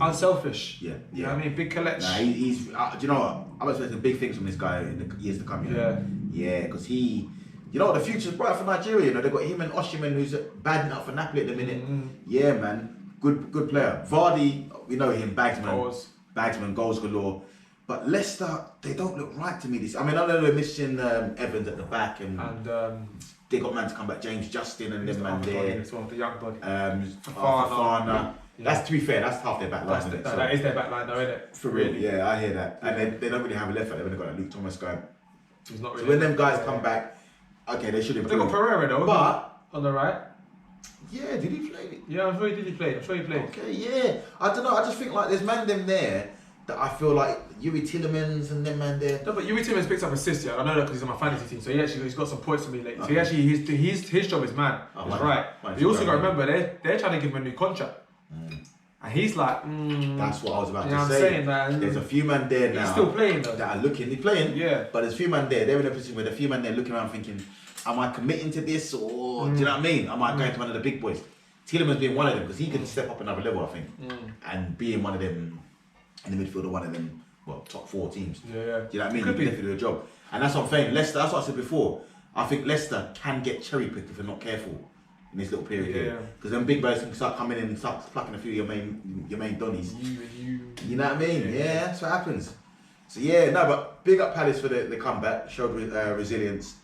unselfish. You know what I mean? Big collection. Nah, he's do you know what? I'm expecting big things from this guy in the years to come. Yeah, because he, you know what, the future's bright for Nigeria. They've got him and Osimhen, who's batting up for Napoli at the minute. Yeah, man, good player. Vardy, we know him, Bagsman, goals galore. But Leicester, they don't look right to me. I know they're missing Evans at the back, and they got man to come back, James Justin and them man there. The young body. Fafana. That's, to be fair, that's half their back line, isn't it? That is their back line though, isn't it? For real, yeah, I hear that. And they don't really have a left back. They've only got a Luke Thomas guy. He's not really. So when them guys come back, okay, they should improve. They got Pereira though, but on the right. Yeah, did he play? Yeah, I'm sure he played. Okay, yeah. I don't know. I just think like there's man them there that I feel like Yuri Tillemans and them man there. No, but Yuri Tillemans picks up assists. I know that because he's on my fantasy team. So he's got some points for me lately. Okay. So his job is man. He's right. But you also got to remember they're trying to give him a new contract. And he's like, that's what I was about to say. I'm saying, man. There's a few man there now. He's still playing though. That are looking. He's playing. Yeah. But there's a few man there. They're in a position where the few man there looking around thinking, am I committing to this or do you know what I mean? Am I going to one of the big boys? Tillemans being one of them because he can step up another level, I think, and being one of them in the midfield of one of them, top 4 teams. Yeah. Do you know what I mean? He can definitely do a job. And that's what I'm saying. Leicester. That's what I said before. I think Leicester can get cherry picked if they're not careful. in this little period here. Because then big boys can start coming in and start plucking a few of your main donnies. You know what I mean? Yeah, that's what happens. So yeah, no, but big up Palace for the comeback. Showed resilience.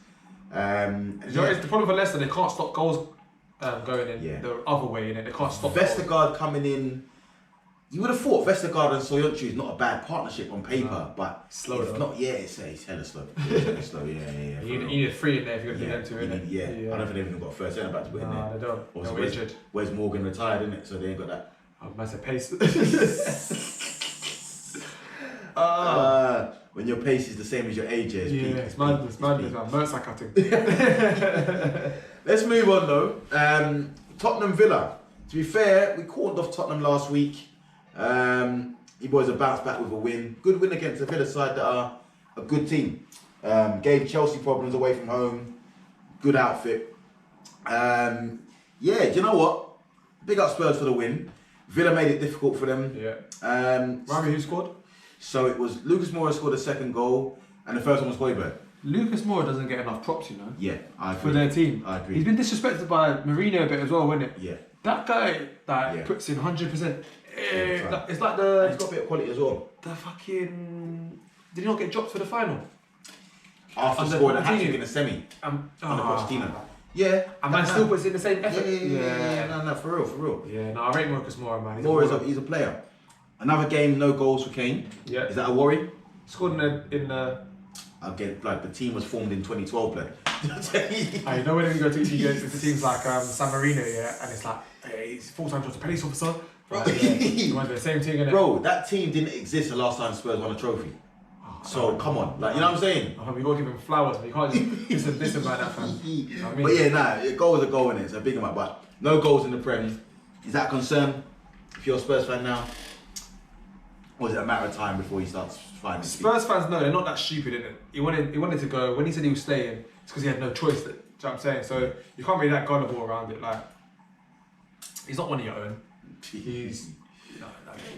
It's the problem for Leicester. They can't stop goals going in the other way. They can't stop. Vestergaard coming in. You would have thought Vestergaard and Soyuncu is not a bad partnership on paper, but slow. It's not. Yeah, it's hella slow. It's hella slow. Yeah. You need a free in there if you're going to do them two, I don't think they've even got a first centre back to put in there. No, they don't. Also, where's Morgan retired, isn't it? So they ain't got that. Massive pace. When your pace is the same as your age, it's madness, man. Mercer cutting. Let's move on though. Tottenham Villa. To be fair, we called off Tottenham last week. You boys have bounced back with a win. Good win against the Villa side that are a good team. Gave Chelsea problems away from home. Good outfit. Do you know what? Big up Spurs for the win. Villa made it difficult for them. Rami, who scored? So it was Lucas Moura scored the second goal, and the first one was Højbjerg. Lucas Moura doesn't get enough props, you know. Yeah, I agree. For their team. I agree. He's been disrespected by Mourinho a bit as well, wasn't it? Yeah. That guy puts in 100%. It's like he's got a bit of quality as well. The fucking... Did he not get dropped for the final? After scoring a hat-trick in the semi. Under Pochettino. Yeah. And man still puts in the same effort. Yeah. No, for real. Yeah, no, I rate Lucas Moura, man. He's a player. Another game, no goals for Kane. Yeah. Is that a worry? Scored in the... Again, like the team was formed in 2012, blood. You know when you go to teams like San Marino, and it's like, hey, he's full-time job's a police officer. You want to do the same thing, innit? Bro, that team didn't exist the last time Spurs won a trophy. So come on, like you know what I'm saying? We gotta give him flowers, but you can't just listen about that, fam. You know what I mean? But yeah, a goal is a goal in it, so big him up. But no goals in the Prem. Is that a concern if you're a Spurs fan now? Or is it a matter of time before he starts finding Spurs fans know they're not that stupid, innit? He wanted to go. When he said he was staying, it's because he had no choice. Do you know what I'm saying? So you can't be that gullible around it. Like, he's not one of your own. He's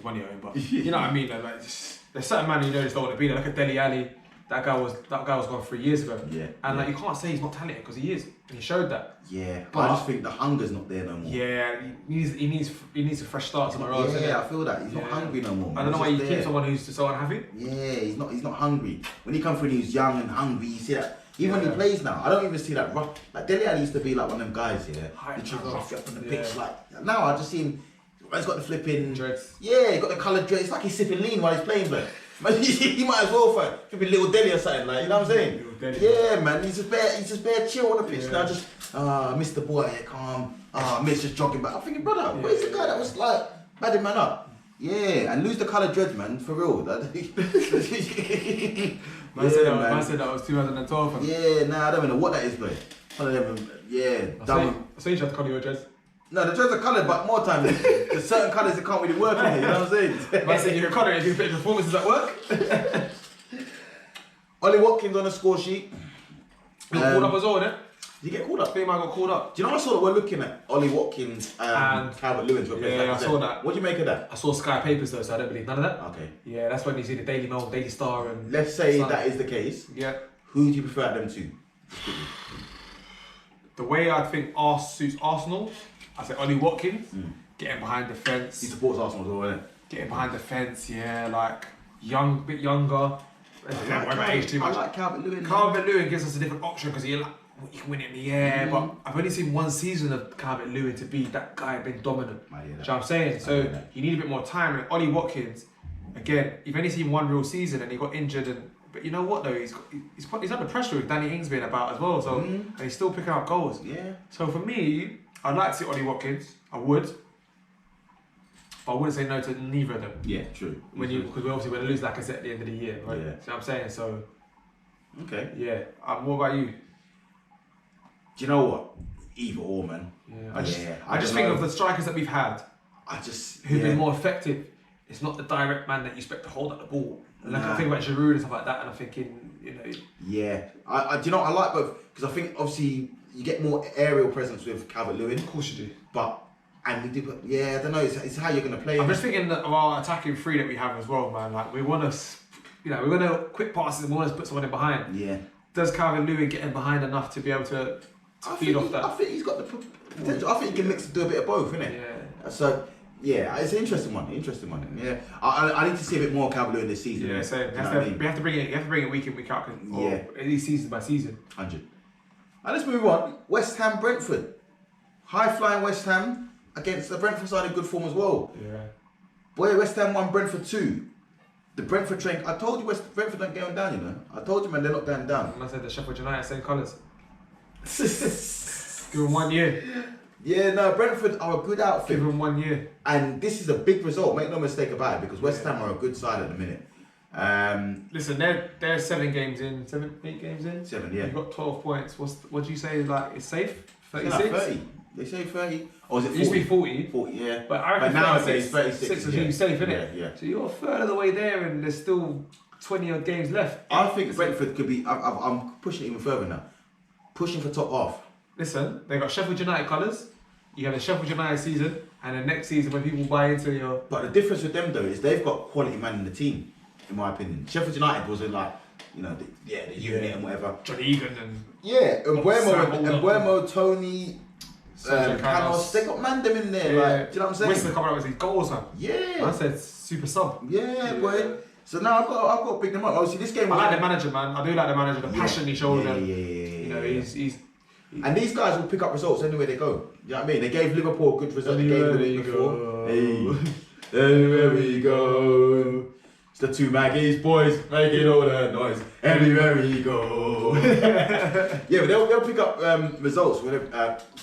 one of your own, but you know what I mean? Like, there's certain man you know just don't want to be there. Look at Dele Alli. That guy was gone 3 years ago. Yeah. And like you can't say he's not talented because he is, and he showed that. Yeah. But I just think the hunger's not there no more. Yeah. He needs a fresh start somewhere else. Yeah, I feel that he's not hungry no more. I don't know why you keep someone who's so unhappy. Yeah, he's not hungry. When he come through, he was young and hungry. You see that. Even when he plays now, I don't even see that rough. Like Dele Alli used to be like one of them guys, he tried to rough you up on the pitch. Like now, I just see him. He's got the flipping dreads. Yeah, he got the coloured dreads. It's like he's sipping lean while he's playing, but he might as well fight. Could be little Deli or something, like you know what I'm saying? Yeah, man. He's just bare chill on the pitch now. Just Mr. Boy, calm. Miss just jogging back. I'm thinking, brother, where's the guy that was like badding man up? Yeah, and lose the coloured dreads, man, for real. Man said that was 2012. Man. Yeah, nah, I don't even know what that is, boy. One of them, I say you tried to colour your dreads. No, the dreads are coloured, but more time, there's certain colours that can't really work in here, you know what I'm saying? Man said you can colour it if you put performances at work. Ollie Watkins on the score sheet. He got called up as well, innit? Did he get called up? I think I got called up. Do you know I saw that we're looking at Ollie Watkins and Calvert-Lewin to replace I saw that. What do you make of that? I saw Sky Papers though, so I don't believe none of that. Okay. Yeah, that's when you see the Daily Mail, Daily Star and... Let's say that is the case. Yeah. Who do you prefer them to? The way I think suits Arsenal, I say Ollie Watkins, getting behind the fence. He supports Arsenal as well, isn't it? Getting behind the fence, like bit younger. I like Calvert-Lewin. Calvert-Lewin gives us a different option because you can win it in the air, but I've only seen one season of Calvert-Lewin to be that guy been dominant. Do you know what I'm saying? So you need a bit more time. And Ollie Watkins, again, you've only seen one real season and he got injured. But you know what though, he's under pressure with Danny Ings being about as well. So and he's still picking out goals. Yeah. So for me, I'd like to see Ollie Watkins. I would. But I wouldn't say no to neither of them. Yeah, true. Because we're obviously going to lose Lacazette at the end of the year, right? Yeah. See what I'm saying? So. Okay. Yeah. What about you? Do you know what? Either or, man. Yeah. I just think of the strikers that we've had. Who've been more effective. It's not the direct man that you expect to hold up the ball. Like I think about Giroud and stuff like that, and I'm thinking, you know. Yeah. Do you know what? I like both because I think obviously you get more aerial presence with Calvert-Lewin. Of course you do. And we do, I don't know. It's how you're gonna play. I'm just thinking of our attacking three that we have as well, man. Like we want to, quick passes and we want to put someone in behind. Yeah. Does Calvert-Lewin get in behind enough to be able to feed off that? I think he's got the I think you can do a bit of both, innit? Yeah. So, yeah, it's an interesting one. Yeah, I need to see a bit more Calvert-Lewin this season. Yeah, so we have to bring it week in, week out, or at least season by season. 100. And let's move on. West Ham, Brentford. High-flying West Ham against the Brentford side in good form as well. Yeah. Boy, West Ham won, Brentford 2. The Brentford train, I told you Brentford don't get down, you know. I told you, man, they're not going down. And I said the Sheffield United, same colours. Give them 1 year. Yeah, no, Brentford are a good outfit. Give them 1 year. And this is a big result, make no mistake about it, because West Ham are a good side at the minute. Listen, they're 8 games in. 7, yeah. You've got 12 points. What do you say? Like it's safe? 36. Like 30. They say 30. Or is it 40? It used to be 40. 40, yeah. But I reckon nowadays 36 is you safe, innit? Yeah. So you're a third of the way there, and there's still 20 odd games left. I think Brentford could be. I'm pushing it even further now. Pushing for top half. Listen, they got Sheffield United colours. You have the Sheffield United season, and the next season when people buy into your. But the difference with them though is they've got quality man in the team, in my opinion. Sheffield United was in like, you know, the unit and whatever. Johnny Egan and. Yeah, Mbuemo, Tony, Canos, they got man them in there. Like, do you know what I'm saying? Whistler coming up with his goals, man. Yeah. I said super sub. Yeah, boy. So now I've got to pick them up. Obviously, this game. I like the manager, man. I do like the manager. The passion he showed them. Yeah. You know, he's. And these guys will pick up results anywhere they go. You know what I mean? They gave Liverpool a good result. Anywhere we go. Anywhere we go. It's the two Maggies, boys, making all the noise. Everywhere we go. Yeah, but they'll pick up results when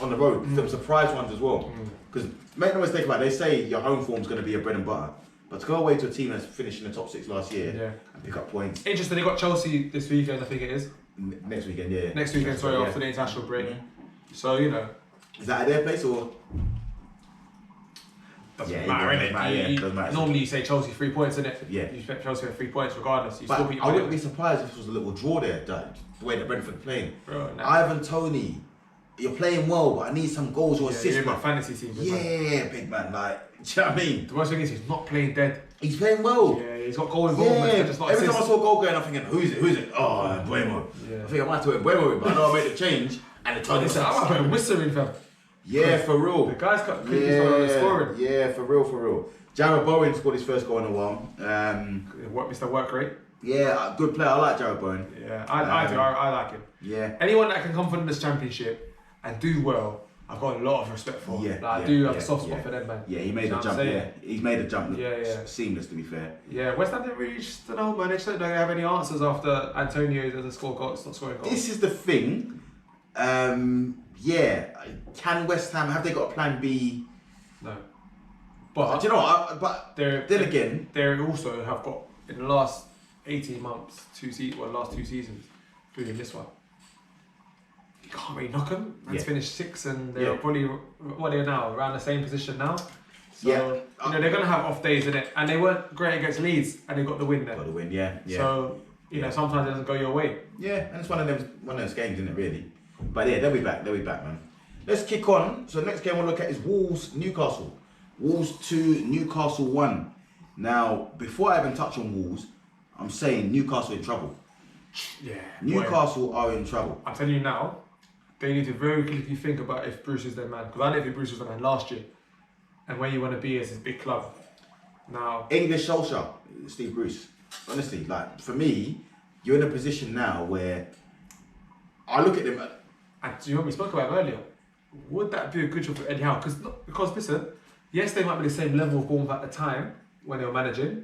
on the road. Some surprise ones as well. Because make no mistake about it, they say your home form's going to be your bread and butter. But to go away to a team that's finished in the top 6 last year and pick up points. Interesting, they got Chelsea this weekend, I think it is. Next weekend, yeah. Next weekend, sorry, after the international break. So, you know. Is that at their place or? Doesn't matter, innit? Normally you say Chelsea 3 points, innit? Yeah. You expect Chelsea to have 3 points regardless. But I wouldn't be surprised if it was a little draw there, the way that Brentford are playing. Bro, Ivan Toney, you're playing well, but I need some goals or assists. You're in my fantasy team. Big man. Like, do you know what I mean? The worst thing is he's not playing dead. He's playing well. Yeah, he's got goal involvement. Yeah, just not every time I assists. saw a goal going, I'm thinking, who's it? Oh, Mbuemo. Yeah. I think I might have to put Mbuemo in, but I know I made the change and the Tony. Listen, I might put Whistler in, fam. Yeah, for real. The guy's got cookies scoring. Yeah, for real. Jared Bowen scored his first goal in a while. Mr. Work rate. Yeah, good player. I like Jared Bowen. Yeah, I do. I like him. Yeah. Anyone that can come from this championship and do well, I've got a lot of respect for. Yeah, I do have a soft spot for them, man. Yeah, he made a jump. Yeah, he's made a jump. Seamless, to be fair. Yeah, West Ham didn't really just don't know, man. They just don't have any answers after Antonio doesn't score goals, not scoring goals. This is the thing. Can West Ham have they got a plan B? No. But do you know what? But then again, they also have got in the last 18 months, last 2 seasons, including this one. You can't really knock them. Man's finished 6th and they're probably what they're now around the same position now. So you know they're gonna have off days in it, and they weren't great against Leeds, and they got the win there. Got the win, yeah. So you know sometimes it doesn't go your way. Yeah, and it's one of those games, isn't it? Really. But yeah, they'll be back, man. Let's kick on. So the next game we'll look at is Wolves Newcastle. Wolves 2, Newcastle 1. Now, before I even touch on Wolves, I'm saying Newcastle in trouble. Yeah. Newcastle are in trouble. I'm telling you now, they need to very quickly think about if Bruce is their man. Because I didn't think Bruce was their man last year. And where you want to be is this big club. Now, English Solskjaer, Steve Bruce. Honestly, like for me, you're in a position now where I look at them. And do you know what we spoke about earlier? Would that be a good job for Eddie Howe? Because listen, yes, they might be the same level of Bournemouth at the time when they were managing.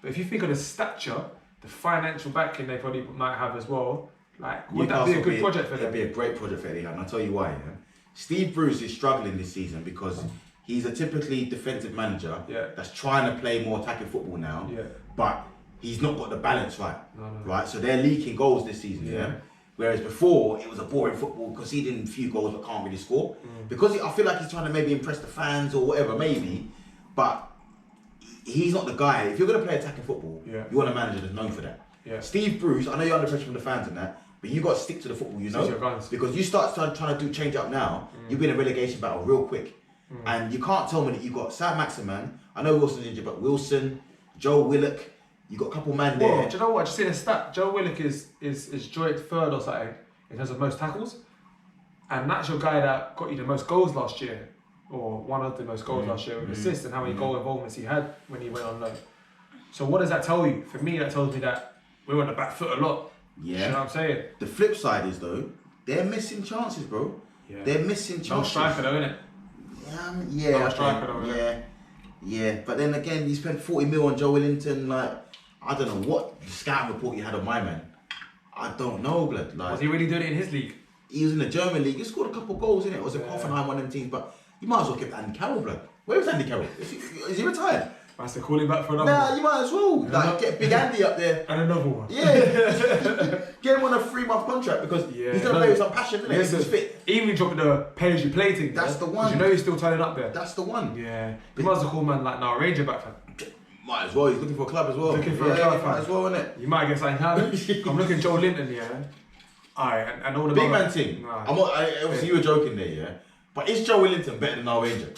But if you think of the stature, the financial backing they probably might have as well, like would that be a good project for them? It'd be a great project for Eddie Howe, and I'll tell you why. Yeah? Steve Bruce is struggling this season because he's a typically defensive manager that's trying to play more attacking football now, but he's not got the balance right. Right, so they're leaking goals this season. Yeah. Whereas before it was a boring football, conceding a few goals but can't really score. Because I feel like he's trying to maybe impress the fans or whatever, maybe. But he's not the guy. If you're going to play attacking football, you want a manager that's known for that. Steve Bruce, I know you're under pressure from the fans and that, but you got to stick to the football, you know. Because you start trying to do change up now, you'll be in a relegation battle real quick. And you can't tell me that you've got Sam Maximan, I know Wilson's injured, but Wilson, Joe Willock, you got a couple man there. Well, do you know what? I just seen a stat. Joe Willock is joint 3rd or something in terms of most tackles. And that's your guy that got you the most goals last year, or one of the most goals last year with assists, and how many goal involvements he had when he went on loan. So what does that tell you? For me, that tells me that we're on the back foot a lot. Yeah. You know what I'm saying? The flip side is though, they're missing chances, bro. Yeah. They're missing chances. No striker though, innit? Yeah. No striker though, yeah. But then again, you spent 40 mil on Joe Wellington. Like, I don't know what scouting report you had on my man. I don't know, blood. Like, was he really doing it in his league? He was in the German league. He scored a couple of goals in it. It was a Hoffenheim, one of them teams. But you might as well keep Andy Carroll, blood. Where was Andy Carroll? Is he retired? I have to call him back for another one. You might as well. Like, get Big Andy up there. And another one. Yeah. Get him on a 3-month contract because he's going to play with some passion, isn't it? He's fit. Even dropping the pay-as-you-play thing. That's the one. You know he's still turning up there. That's the one. Yeah. You might as well call man like now Ranger back fan. Might as well. He's looking for a club as well. Looking for a club. Might as well, isn't it? You might get something happening. I'm looking at Joe Linton, yeah. Alright, and all the big man thing. Nah. Obviously you were joking there, yeah. But is Joe Wellington better than our Ranger?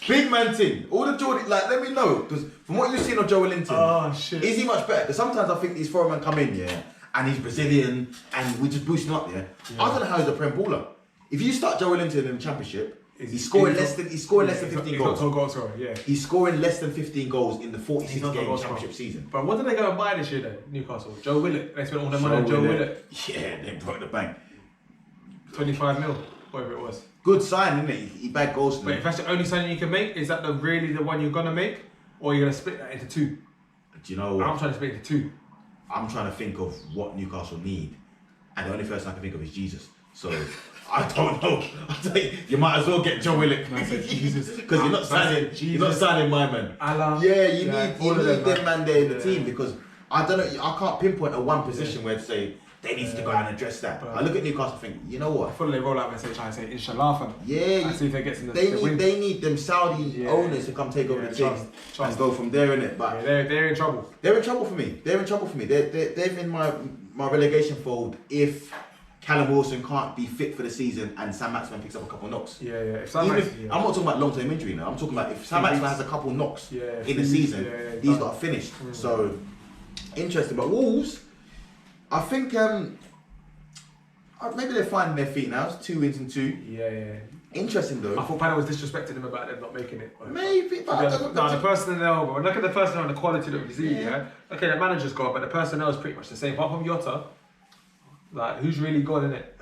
Big man thing. All the Jordan, like, let me know, because from what you've seen of Joe Wellington, is he much better? Because sometimes I think these foreign men come in, yeah, and he's Brazilian, and we just boost him up, yeah. I don't know how he's a Prem baller. If you start Joe Wellington in the Championship, he's scoring less than 15 goals. He's scoring less than 15 goals in the 46 game Championship season. But what did they go and buy this year though? Newcastle, Joe Willett. They spent all their money on Joe Willett. Yeah, they broke the bank. 25 mil, whatever it was. Good sign, isn't it? He bagged goals. But if that's the only signing you can make, is that really the one you're gonna make, or are you gonna split that into two? Do you know what? I'm trying to split it into two. I'm trying to think of what Newcastle need, and the only person I can think of is Jesus. So I don't know. You might as well get Joe Willett because you're not signing. You're not signing my man. Allah. Yeah, you need them man there in the team because I don't know. I can't pinpoint a one position where to say they need to go out and address that. I look at Newcastle and think, you know what? I thought they roll out and try and say Inshallah fam. Yeah. And see if they get some. They need them Saudi owners to come take over the team and go from there, innit? But they're in trouble. They're in trouble for me. They're in my relegation fold if Callum Wilson can't be fit for the season and Sam Maximan picks up a couple knocks. I'm not talking about long-term injury now. I'm talking about if Sam Maximan has a couple knocks in the season, he's not finished. So interesting. But Wolves, I think maybe they're finding their feet now. It's 2 wins and 2. Yeah. Interesting though. I thought Panel was disrespecting them about them not making it. Maybe, but the personnel. But look at the personnel and the quality that we see. Yeah. Okay, the manager's got, but the personnel is pretty much the same. Apart from Jota, like who's really good in it?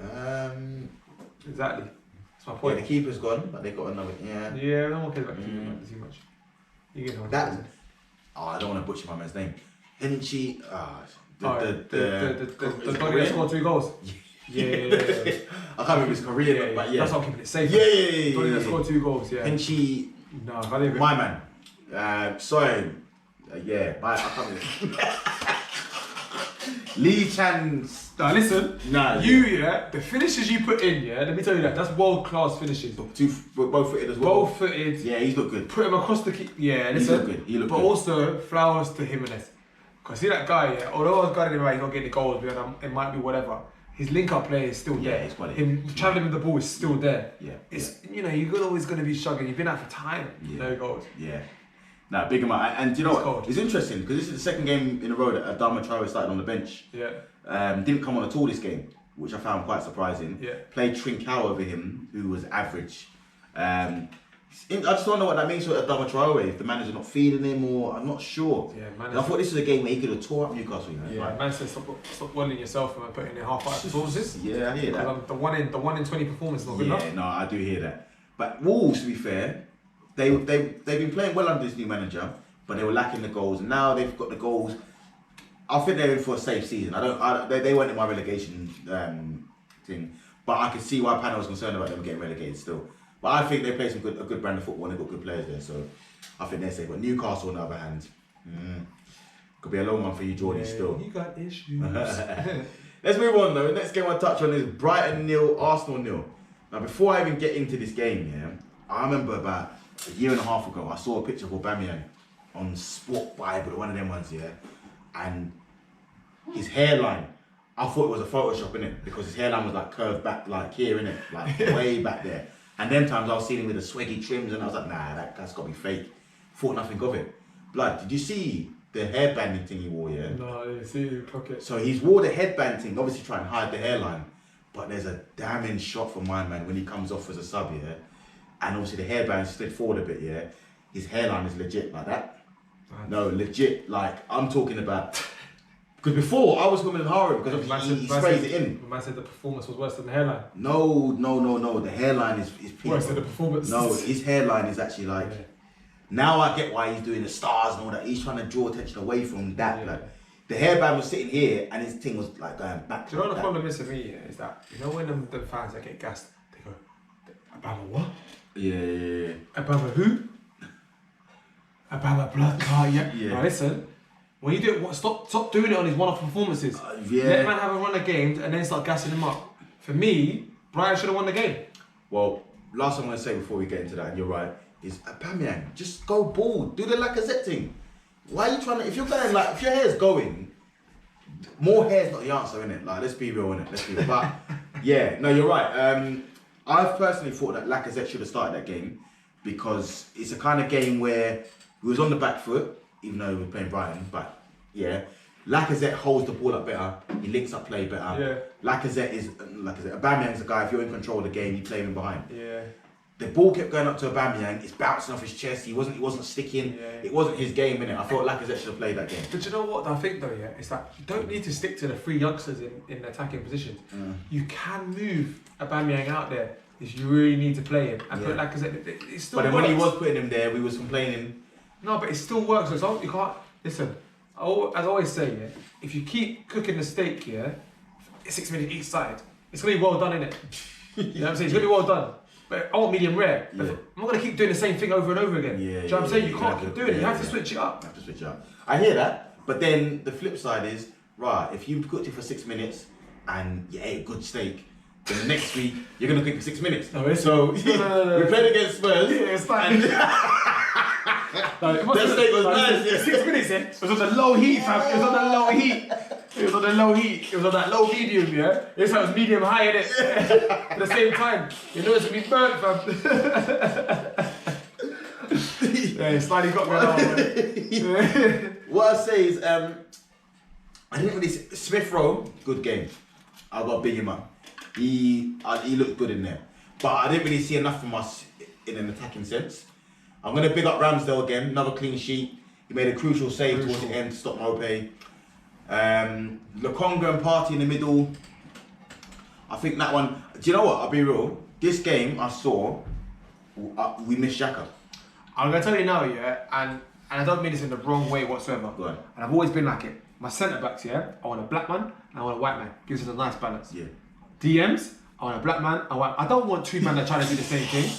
Exactly. That's my point. Yeah, the keeper's gone, but they got another. Yeah, no one cares about the keeper too much. You get that. I don't want to butcher my man's name. Henchi. The guy that scored 3 goals. Yeah. I can't remember his Korean, but yeah. That's how I'm keeping it safe. Yeah. The guy that scored 2 goals, yeah. Henchi. No, I can't even. My man. Sorry. Yeah, I can't remember. Hee-chan. Now listen, the finishes you put in, let me tell you that's world class finishes. Both footed as well. Both footed. Yeah, he's looked good. Put him across the keep. Yeah, listen. He looked good. He looked but good. Also flowers to Jimenez. Cause see that guy, although I was guiding him right, he's not getting the goals, but it might be whatever. His link-up play is still there. It's quality. Him travelling with the ball is still there. Yeah. It's you're always going to be struggling. You've been out for time. No goals. Yeah. Nah, big amount. And do you know what? It's interesting because this is the second game in a row that Adama Traore started on the bench. Yeah. Didn't come on at all this game, which I found quite surprising. Yeah. Played Trincao over him, who was average. I just don't know what that means for Adama Traore, if the manager's not feeding him or I'm not sure. Yeah, I thought this was a game where he could have tore up Newcastle. Yeah, man said stop welling yourself and putting in half-hearted performances. Yeah, I hear that. The one in 20 performance is not good enough. Yeah, no, I do hear that. But Wolves, to be fair, they've been playing well under this new manager, but they were lacking the goals. And now they've got the goals. I think they're in for a safe season. They weren't in my relegation thing, but I can see why Panel was concerned about them getting relegated still. But I think they play a good brand of football and they've got good players there, so I think they're safe. But Newcastle, on the other hand, could be a long one for you, Jordan, still. You got issues. Let's move on though. The next game I touch on is Brighton 0, Arsenal 0. Now, before I even get into this game, I remember about a year and a half ago, I saw a picture of Aubameyang on Sport Bible, one of them ones, and his hairline. I thought it was a Photoshop, innit? Because his hairline was like curved back, like here, innit? Like way back there. And then times I was seeing him with the swaggy trims and I was like, nah, that's got to be fake. Thought nothing of it. Blood, did you see the hairbanding thing he wore, No, I didn't see the pocket. So he's wore the headband thing, obviously trying to hide the hairline. but there's a damning shot from my man when he comes off as a sub, yeah. And obviously the hairband slid forward a bit, yeah. His hairline is legit like that. No, legit. Like I'm talking about. Because before I was coming in horror because he sprays it in. Man said the performance was worse than the hairline. No. The hairline is peak. Worse than the performance. No, his hairline is actually like. Yeah. Now I get why he's doing the stars and all that. He's trying to draw attention away from that. Yeah. Like the hairband was sitting here and his thing was like going back. Do you know what the problem is for me? Yeah, is that when the fans that get gassed, they go, Obama what? Yeah. Obama who? Obama blood car. Yeah. Now listen. When you do it, stop doing it on his one-off performances. Let man have a run of games and then start gassing him up. For me, Brian should have won the game. Well, last thing I'm going to say before we get into that, and you're right, is Aubameyang, just go bald. Do the Lacazette thing. Why are you trying to... If you're going like... If your hair's going, more hair's not the answer, innit? Like, let's be real, innit? Let's be real. But, yeah, no, you're right. I've personally thought that Lacazette should have started that game because it's a kind of game where he was on the back foot, even though we're playing Brighton, but yeah, Lacazette holds the ball up better. He links up play better. Yeah. Aubameyang's the guy. If you're in control of the game, you play him behind. Yeah. The ball kept going up to Aubameyang. It's bouncing off his chest. He wasn't sticking. Yeah. It wasn't his game, innit? I thought Lacazette should have played that game. But you know what I think though, yeah, is that you don't need to stick to the three youngsters in attacking positions. You can move Aubameyang out there if you really need to play him and put Lacazette. It still but then works. when he was putting him there, we was complaining. No, but it still works. So you can't listen. As I always say, yeah, if you keep cooking the steak, yeah, 6 minutes each side, it's gonna be well done, innit? You know what I'm saying? It's gonna be well done. But I want medium rare. Yeah. I'm not gonna keep doing the same thing over and over again. Yeah, do you know what I'm saying? You can't keep doing it. You have to switch it up. You have to switch it up. I hear that, but then the flip side is, right, if you cooked it for 6 minutes and you ate a good steak, then the next week you're gonna cook for 6 minutes. No, so we played against Spurs. Yeah, it's fine. That steak was nice. 6 minutes, yeah? It was on the low heat, fam. It was on the low heat. It was on the low heat. It was on that low medium, yeah? This one was medium high, innit? At the same time. You know it's gonna be burnt, fam. Yeah, slightly got me on. What I say is, I didn't really see Smith Rowe, good game. I got to big him up. He looked good in there. But I didn't really see enough from us in an attacking sense. I'm going to big up Ramsdale again, another clean sheet. He made a crucial save towards the end to stop Mope. Lokonga and Partey in the middle. I think that one, do you know what, I'll be real. This game I saw, we missed Xhaka. I'm going to tell you now, yeah, and I don't mean this in the wrong way whatsoever. Go on. And I've always been like it. My centre backs, yeah, I want a black man and I want a white man. Gives us a nice balance. Yeah. DMs, I want a black man. I don't want two men that try to do the same thing.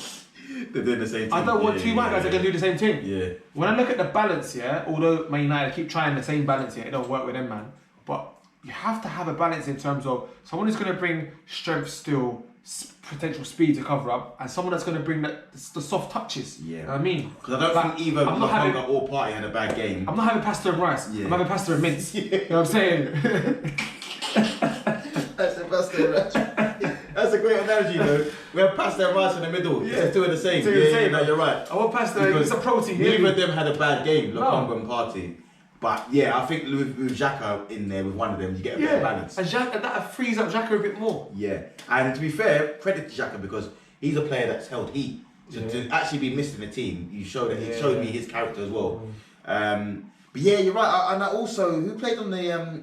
They're doing the same thing. I don't want two white guys that can do the same thing. Yeah. When I look at the balance, yeah, although Man United keep trying the same balance here, it don't work with them, man. But you have to have a balance in terms of someone who's going to bring strength, still, potential speed to cover up, and someone that's going to bring the soft touches. Yeah. You know what I mean? Because I don't think either Lokonga or Partey had a bad game. I'm not having pasta and rice. Yeah. I'm having pasta and mince. You know what I'm saying? That's the pasta and rice. That's a great analogy, though. We have pasta and rice in the middle. Yeah, it's two of the same. No, you're right. I want pasta. It's a protein. Neither of them had a bad game, Lokonga and Partey. But yeah, I think with Xhaka in there, with one of them, you get a better balance. And that frees up Xhaka a bit more. Yeah, and to be fair, credit to Xhaka because he's a player that's held heat. To actually be missed in the team, you showed that he showed me his character as well. But yeah, you're right. And I also, who played on the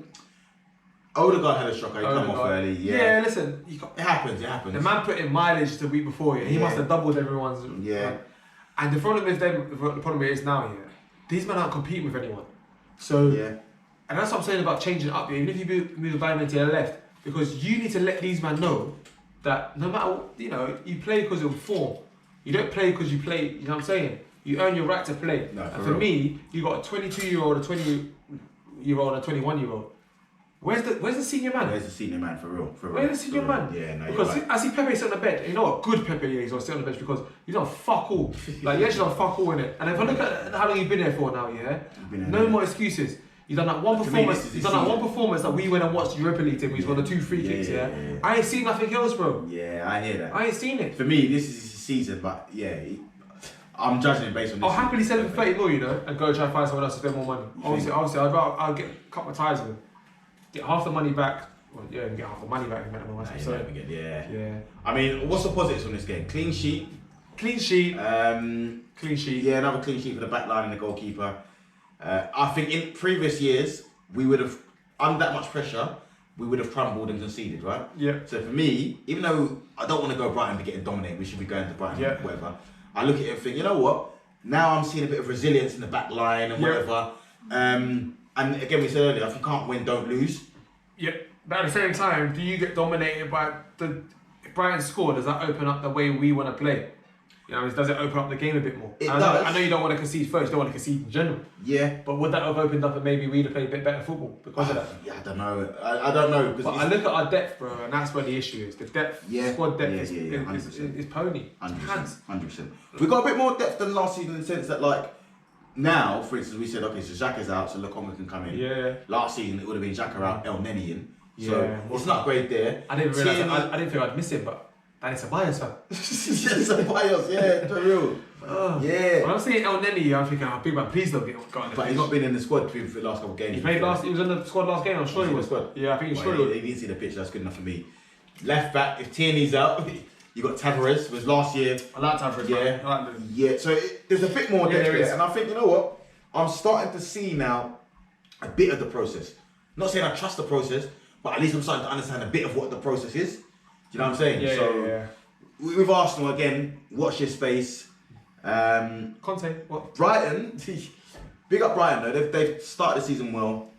Odegaard had a shocker. He come off early. Yeah, listen, it happens. The man put in mileage the week before. Yeah, he must have doubled everyone's. Yeah. And the problem with them, the problem is now, these men aren't competing with anyone. So, and that's what I'm saying about changing it up. Even if you move the Bayern to the left, because you need to let these men know that no matter you play because of form. You don't play because you play. You know what I'm saying? You earn your right to play. No, and for me, you got a 22-year-old, a 20-year-old, and a 21-year-old. Where's the senior man? Where's the senior man for real? Where's the senior man? Yeah, no, because I see Pepe sit on the bench. You know what? Good Pepe, he's gonna sit on the bench because he's done fuck all. Like he actually done fuck all in it. And if I look at how long you've been there for now, no more excuses. You've done that one performance. You've done that one performance that we went and watched Europa League team. Where he's got the 2 free kicks. I ain't seen nothing else, bro. Yeah, I hear that. I ain't seen it. For me, this is his season, but I'm judging it based on this. I'll happily sell him for 30 mil, and go try and find someone else to spend more money. Obviously, I'll get a couple of ties with him. Get half the money back, Well, yeah, you get half the money back in minimum. Yeah. I mean, what's the positives from this game? Clean sheet. Clean sheet. Yeah, another clean sheet for the back line and the goalkeeper. I think in previous years, we would have, under that much pressure, we would have crumbled and conceded, right? Yeah. So for me, even though I don't want to go Brighton to getting dominated, we should be going to Brighton, whatever. I look at it and think, you know what? Now I'm seeing a bit of resilience in the back line and whatever. And again, we said earlier, if you can't win, don't lose. Yeah. But at the same time, do you get dominated by if Brighton score, does that open up the way we want to play? You know, does it open up the game a bit more? It does. I know you don't want to concede first, you don't want to concede in general. Yeah. But would that have opened up and maybe we'd have played a bit better football because of that? Yeah, I don't know. I don't know. But I look at our depth, bro, and that's where the issue is. The depth, squad depth is pony. 100%. We got a bit more depth than last season in the sense that, like, now, for instance, we said, okay, so Xhaka's out, so Lokonga can come in. Yeah. Last season, it would have been Xhaka out, El Neni in. So it's not great there. I didn't realise. I didn't think I'd miss him, but that is a bias, fam. For real. Yeah. When I'm seeing El Neni, I'm thinking, big man, please don't get on. But he's not been in the squad for the last couple of games. He was in the squad last game. I'm sure he was. Yeah, I think he was. He didn't see the pitch. That's good enough for me. Left back, if Tierney's out, you got Tavares. Was last year. I like Tavares. Yeah. I like yeah. So there's a bit more depth there, and I think, you know what? I'm starting to see now a bit of the process. Not saying I trust the process, but at least I'm starting to understand a bit of what the process is. Do you know what I'm saying? Yeah. With Arsenal again, watch your space. Conte, what? Brighton, big up Brighton though. They've started the season well.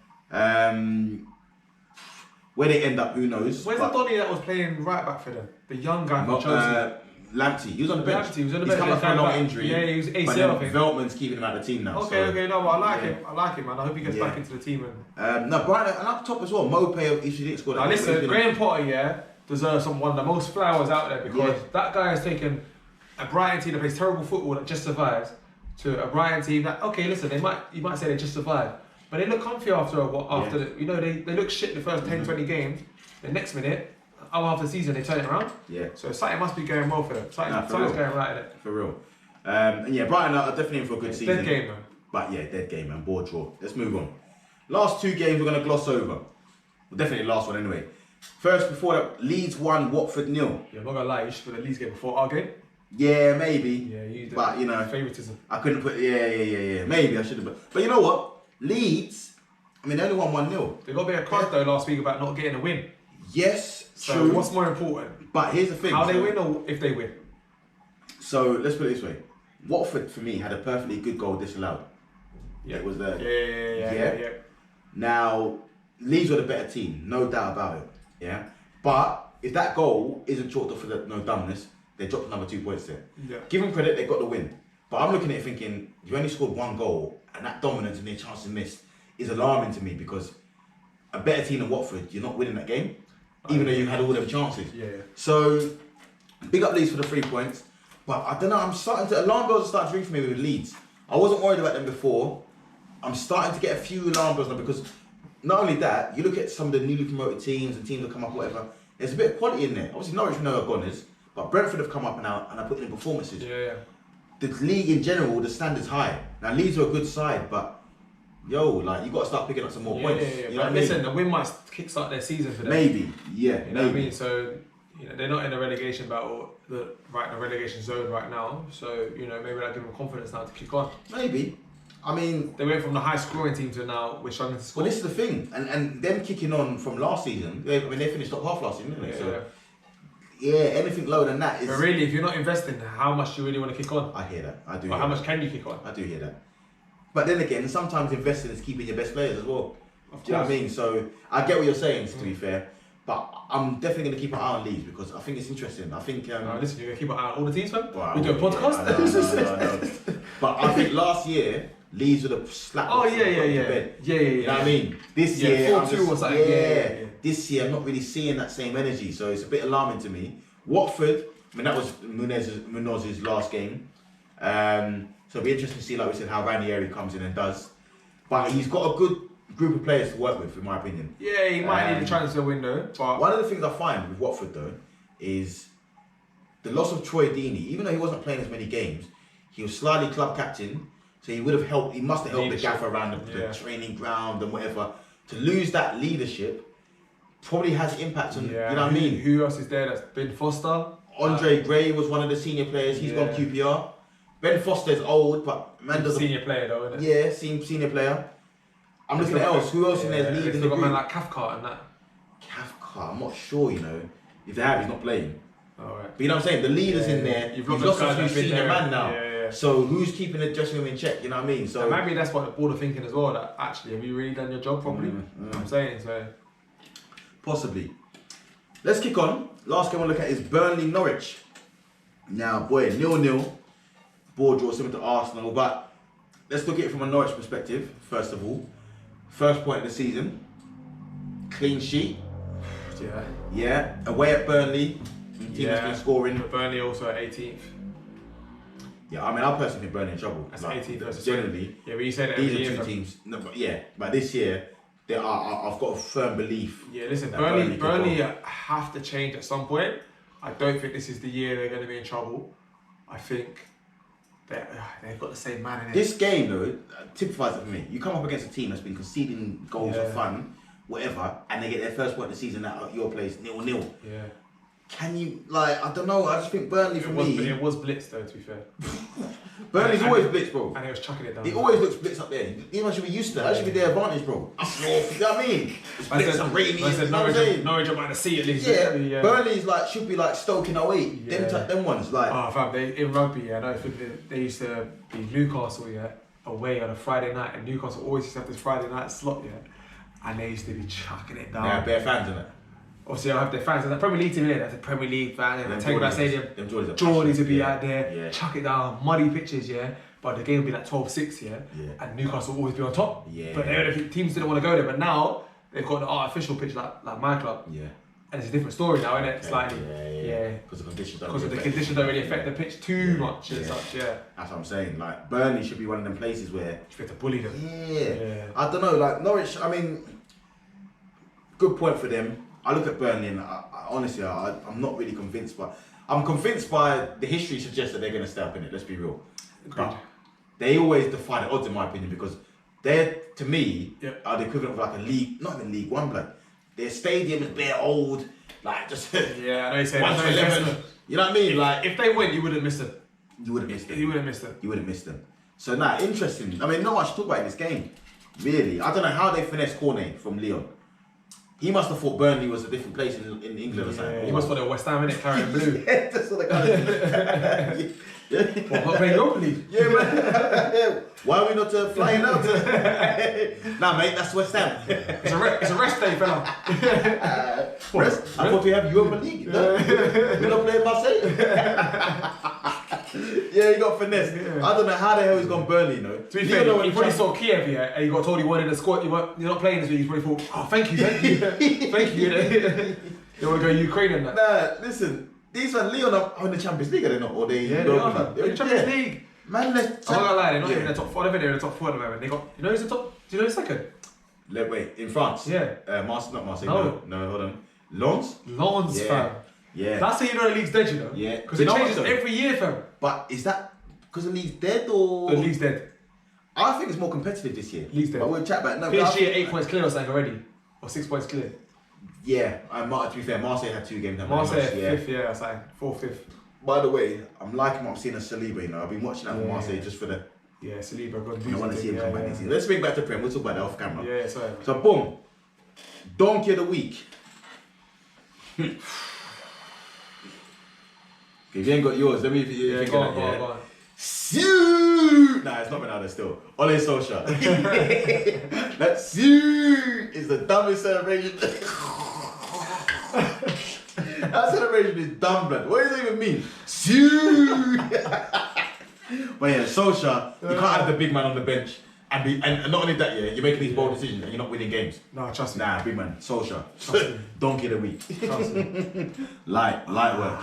Where they end up, who knows? Where's the Donny that was playing right back for them? The young guy from Chelsea. Lamptey, he was on the bench. He was on the He's bench. come back from a long injury. Yeah, he was ACL, but then I think. Veltman's keeping him out of the team now. Okay, no, but I like him. I like him, man. I hope he gets back into the team. No, Brighton, and up top as well. Mopay, if she didn't score that. Now listen, Graham Potter, deserves one of the most flowers out there because that guy has taken a Brighton team that plays terrible football that just survives to a Brighton team that, okay, listen, you might say they just survived, but they look comfy after they look shit the first 10, 20 games. The next minute, after the season, they turn it around. Yeah. So something must be going well for them. Something's going right in it. For real. And yeah, Brighton are definitely in for a good season. Dead game, man. But yeah, dead game, man. Board draw. Let's move on. Last two games we're going to gloss over. Well, definitely the last one anyway. First, before that, Leeds 1, Watford 0. Yeah, I'm not going to lie, you should put the Leeds game before our game. Yeah, maybe. Yeah, you did. But, you know. Favoritism. I couldn't put, yeah. Maybe I should have. But you know what? Leeds, I mean, they only won 1-0. They got a bit of crud though last week about not getting a win. Yes, so true. What's more important? But here's the thing. How they win or if they win? So let's put it this way. Watford, for me, had a perfectly good goal disallowed. Yeah. It was there. Yeah. Now, Leeds were the better team, no doubt about it. Yeah. But if that goal isn't chalked up for no dumbness, they dropped another 2 points there. Yeah. Give them credit, they got the win. But I'm looking at it thinking, you only scored one goal, and that dominance and their chances missed is alarming to me because a better team than Watford, you're not winning that game, even though you had all them chances. Yeah. So, big up Leeds for the 3 points. But I don't know, alarm bells are starting to ring for me with Leeds. I wasn't worried about them before. I'm starting to get a few alarm bells now because not only that, you look at some of the newly promoted teams and teams that come up, whatever, there's a bit of quality in there. Obviously, Norwich know are goners, but Brentford have come up and are putting in performances. Yeah. The league in general, the standard's high. Now, Leeds are a good side, but you got to start picking up some more points. Yeah. You know what listen, I mean? the win might kickstart their season for them. Maybe, yeah. You know what I mean? So, they're not in the relegation battle, the relegation zone right now. So, maybe that give them confidence now to kick on. Maybe. I mean, they went from the high scoring team to now we're struggling to score. Well, this is the thing, and them kicking on from last season. They finished top half last season, didn't they? Yeah, anything lower than that is. But really, if you're not investing, how much do you really want to kick on? I hear that. I do. Or how much can you kick on? I do hear that. But then again, sometimes investing is keeping your best players as well. Do you know what I mean? So I get what you're saying. To be fair, but I'm definitely going to keep an eye on Leeds because I think it's interesting. I think. Listen, you're going to keep an eye on all the teams, man. Well, we do a podcast. I know. But I think last year Leeds would have slapped. Oh yeah. You know what I mean? This year, 4-2 or something. Yeah. This year, I'm not really seeing that same energy, so it's a bit alarming to me. Watford, I mean, that was Munoz's last game. So it'll be interesting to see, like we said, how Ranieri comes in and does. But he's got a good group of players to work with, in my opinion. Yeah, he might need a transfer window. But one of the things I find with Watford, though, is the loss of Troy Deeney. Even though he wasn't playing as many games, he was slightly club captain, so he must have helped the gaffer around the training ground and whatever. To lose that leadership, probably has impact on, you know what I mean? Who else is there that's Ben Foster? Andre Gray was one of the senior players. He's gone QPR. Ben Foster's old, but man doesn't. Senior player though, isn't it? Yeah, senior player. I'm looking at else. Who else in there is leading the got a man group? like Cathcart and that. Cathcart, I'm not sure, you know. If they have, he's not playing. Alright. But you know what I'm saying? The leaders in there, you've lost a few senior man now. So who's keeping the dressing room in check, you know what I mean? So and maybe that's what the board are thinking as well, that actually, have you really done your job properly? You know what I'm saying, so. Possibly. Let's kick on. Last game we'll look at is Burnley-Norwich. Now, boy, 0-0. Board draw similar to Arsenal, but let's look at it from a Norwich perspective, first of all. First point of the season. Clean sheet. Yeah. Yeah. Away at Burnley. Team has been scoring. But Burnley also at 18th. Yeah, I mean, I personally think Burnley in trouble. That's 18th versus generally. Yeah, but you say that these every are year. two teams. No, but this year, I've got a firm belief. Yeah, listen, that Burnley have to change at some point. I don't think this is the year they're going to be in trouble. I think they've got the same man in it. This game, though, typifies it for me. You come up against a team that's been conceding goals for fun, whatever, and they get their first point of the season at your place, 0-0. Yeah. Can you, like, I don't know, I just think Burnley for me... It was blitz though, to be fair. Burnley's always blitz, bro. And he was chucking it down. He always looks blitz up there. You should be used to that. That should be their advantage, bro. You know what I mean? It's blitz and rainy, you know what I'm saying? Norwich are about to see at least. Yeah, Burnley's like, should be like Stoke in 08. Them ones, like... Oh, fam, in rugby, I know they used to be Newcastle, away on a Friday night, and Newcastle always used to have this Friday night slot, and they used to be chucking it down. Yeah, bare fans in it. Obviously, I have their fans. There's a Premier League team here. There's a Premier League fan. And take that stadium. Geordies would be out there, chuck it down, muddy pitches, But the game would be like 12-6, And Newcastle will always be on top. But teams didn't want to go there. But now they've got the artificial pitch like my club. Yeah. And it's a different story now, isn't it? Slightly. Because the conditions don't really affect the pitch too much and such. Yeah. That's what I'm saying. Like Burnley should be one of them places where you have to bully them. Yeah. I don't know. Like Norwich. I mean, good point for them. I look at Burnley and honestly, I'm not really convinced, but I'm convinced by the history suggests that they're going to stay up in it. Let's be real. But they always defy the odds, in my opinion, because they're, to me, are the equivalent of like a league, not even League One, blood. Their stadium is bare old, like just I know you say 1-11. You know what I mean? Like if they win, you wouldn't miss them. You wouldn't miss them. You wouldn't miss them. You wouldn't miss them. So interesting. I mean, not much to talk about in this game, really. I don't know how they finessed Cornet from Lyon. He must have thought Burnley was a different place in England or something. He must have thought they were West Ham, innit? Carrying blue. Yeah, that's what they got. Well, not playing Europa League. Yeah, man. Why are we not flying out? Nah, mate, that's West Ham. It's a rest day, fella. Rest? I thought we have Europa League. No? We're not playing Marseille. Yeah, he got finesse. Yeah. I don't know how the hell he's gone Burnley, you know. To be fair, he probably saw Kiev here and he got told he wanted a squad. You're not playing this week. He probably thought, oh, thank you. Thank you. They want to go Ukraine and that. Nah, listen. These are Lyon are in the Champions League, are they not? Or they? Yeah, they are. They're in the Champions League. Man, I'm not gonna lie, they're not even in the top 4. I don't think they're in the top 4 at the moment. They got. You know who's the top? Do you know who's second? Wait, in France. Yeah. Not Marseille. No, hold on. Lens, fam. Yeah. That's how you know the league's dead, you know. Yeah. Because it changes every year, fam. But is that because the league's dead or? The league's dead. I think it's more competitive this year. League's dead. But we'll chat about it. No, PSG at 8 points clear or something already, or 6 points clear. Yeah, to be fair, Marseille had 2 games. Marseille at 5th, sorry, 4th, 5th. By the way, I'm liking what I'm seeing of Saliba. You know, I've been watching that for Marseille just for the. Yeah, Saliba. I want to see him come back this season. Let's bring back to Prem. We'll talk about that off camera. Yeah, sorry. So boom, donkey of the week. Okay, if you ain't got yours, let me. Go on. SIUUUU! Nah, it's not Ronaldo still. Ole Solskjaer. That SIUUUU is the dumbest celebration. That celebration is dumb, blood. What does it even mean? SIUUUU! But yeah, Solskjaer, you can't have the big man on the bench and not only that, you're making these bold decisions and you're not winning games. No, trust me. Nah, big man, Solskjaer. Trust me. Donkey of the week. Trust me. Light work.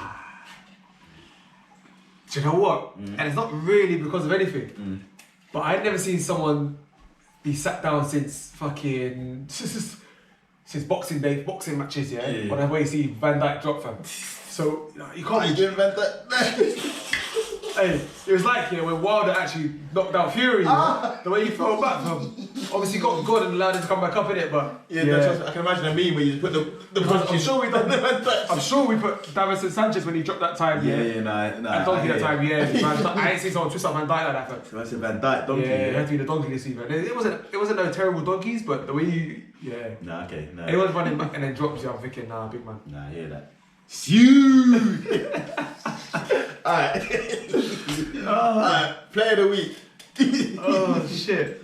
Do you know what? And it's not really because of anything. But I've never seen someone be sat down since fucking since boxing matches, whenever you see Van Dijk drop, fam. So you can't. You doing Van Dijk? Hey, it was like when Wilder actually knocked out Fury, the way he threw him back, fam. obviously got good and allowed him to come back up in it, but I can imagine a meme where you just put the I'm sure we done. I'm sure we put Davinson Sanchez when he dropped that time. Nah. And Donkey that time, Man, I ain't seen someone twist up Van Dijk like that. Fam. So I said Van Dijk, Donkey. Yeah, it had to be the Donkey this season. It wasn't no terrible donkeys, but the way you, Nah, okay, no. He was running back and then drops you. I'm thinking, nah, big man. Nah, I hear that. SIUUUU. Alright, player of the week. Oh shit.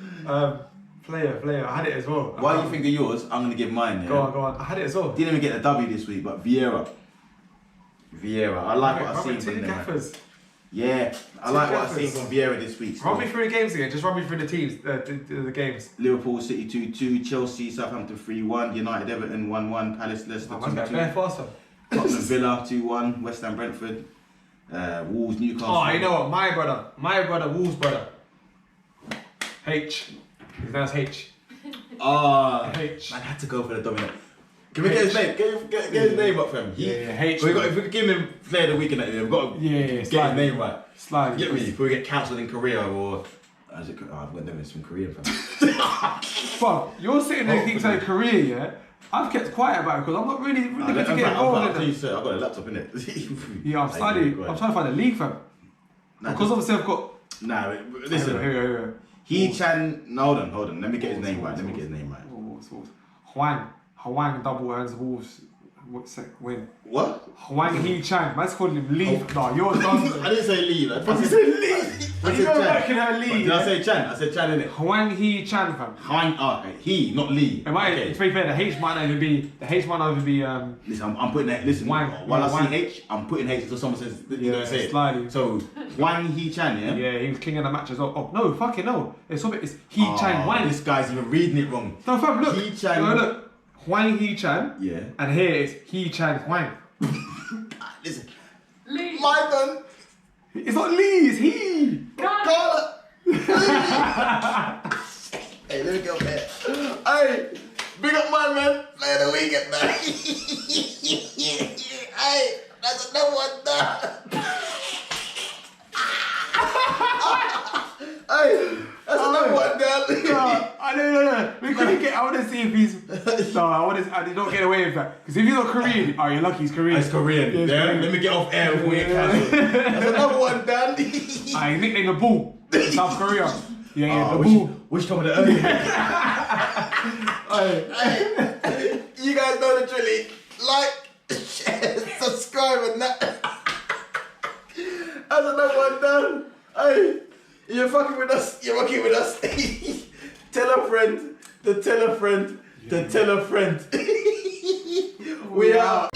Player. I had it as well. While you think of yours, I'm gonna give mine. Yeah? Go on. I had it as well. Didn't even get a W this week, but Vieira. I like what I've seen from them. Gaffers. Yeah, I like what I've seen from Vieira this week. Run me through the games again. Just run me through the teams, the games. Liverpool City 2-2, Chelsea Southampton 3-1, United Everton 1-1, Palace Leicester 2-2, Tottenham Villa 2-1, West Ham Brentford, Wolves Newcastle. Oh, you know what? My brother, Wolves brother. H. His name's H. H. Man, I had to go for the dominant. Can we get his name? Get his name up for him. H. If we could give him player of the week in that, we've got to get his name right. Slide. Get me? If we get cancelled in Korea or. I've got them in some Korean fam. Fuck, you're sitting there keep saying Korea, yeah? I've kept quiet about it because I'm not really good to get involved in it. I've got a laptop in it. Yeah, I'm studying. I'm trying to find a league fam. Because obviously I've got. Nah, listen. Here. Hee-chan. No, hold on. Let me get his name right. Hwang double earns Wolves win. What? Hwang Hee-chan. Man's calling him Lee. No, you're done. I didn't say Lee. I said Lee. I said Chan. Did I say Chan? I said Chan innit? Hwang Hee-chan fam. Okay. He, not Lee. To be fair, the H might not even be. Listen, I'm putting that. Listen, Wang, while I see H, I'm putting H until someone says you don't say it. Slightly. So Hwang Hee-chan, yeah. Yeah, he was king of the match as well. Oh no, fucking no. It's Hee-chan Wang. This guy's even reading it wrong. No fam, look. Hee-chan. Look. Hwang Hee-chan. Yeah. And here it's Hee-chan Hwang. Listen. Lee. My turn. It's not Lee, it's he. Carla. Hey, let me go there. Hey, big up my man. Play of the weekend, man. Hey, that's another one done. Hey, that's another one done. No. We couldn't get. I want to see if he's. No, I did not get away with that. Because if he's not Korean, you're lucky he's Korean. It's Korean. Yeah, Korean. Let me get off air before you cancel. That's another one done. I nicknamed the Bull. South Korea. Yeah, the Bull. Which time of the early? Hey, you guys know the drill. Like, share, subscribe, and that. That's another one done. Hey, you're fucking with us. You're rocking with us. Tell a friend to tell a friend to tell a friend. We out.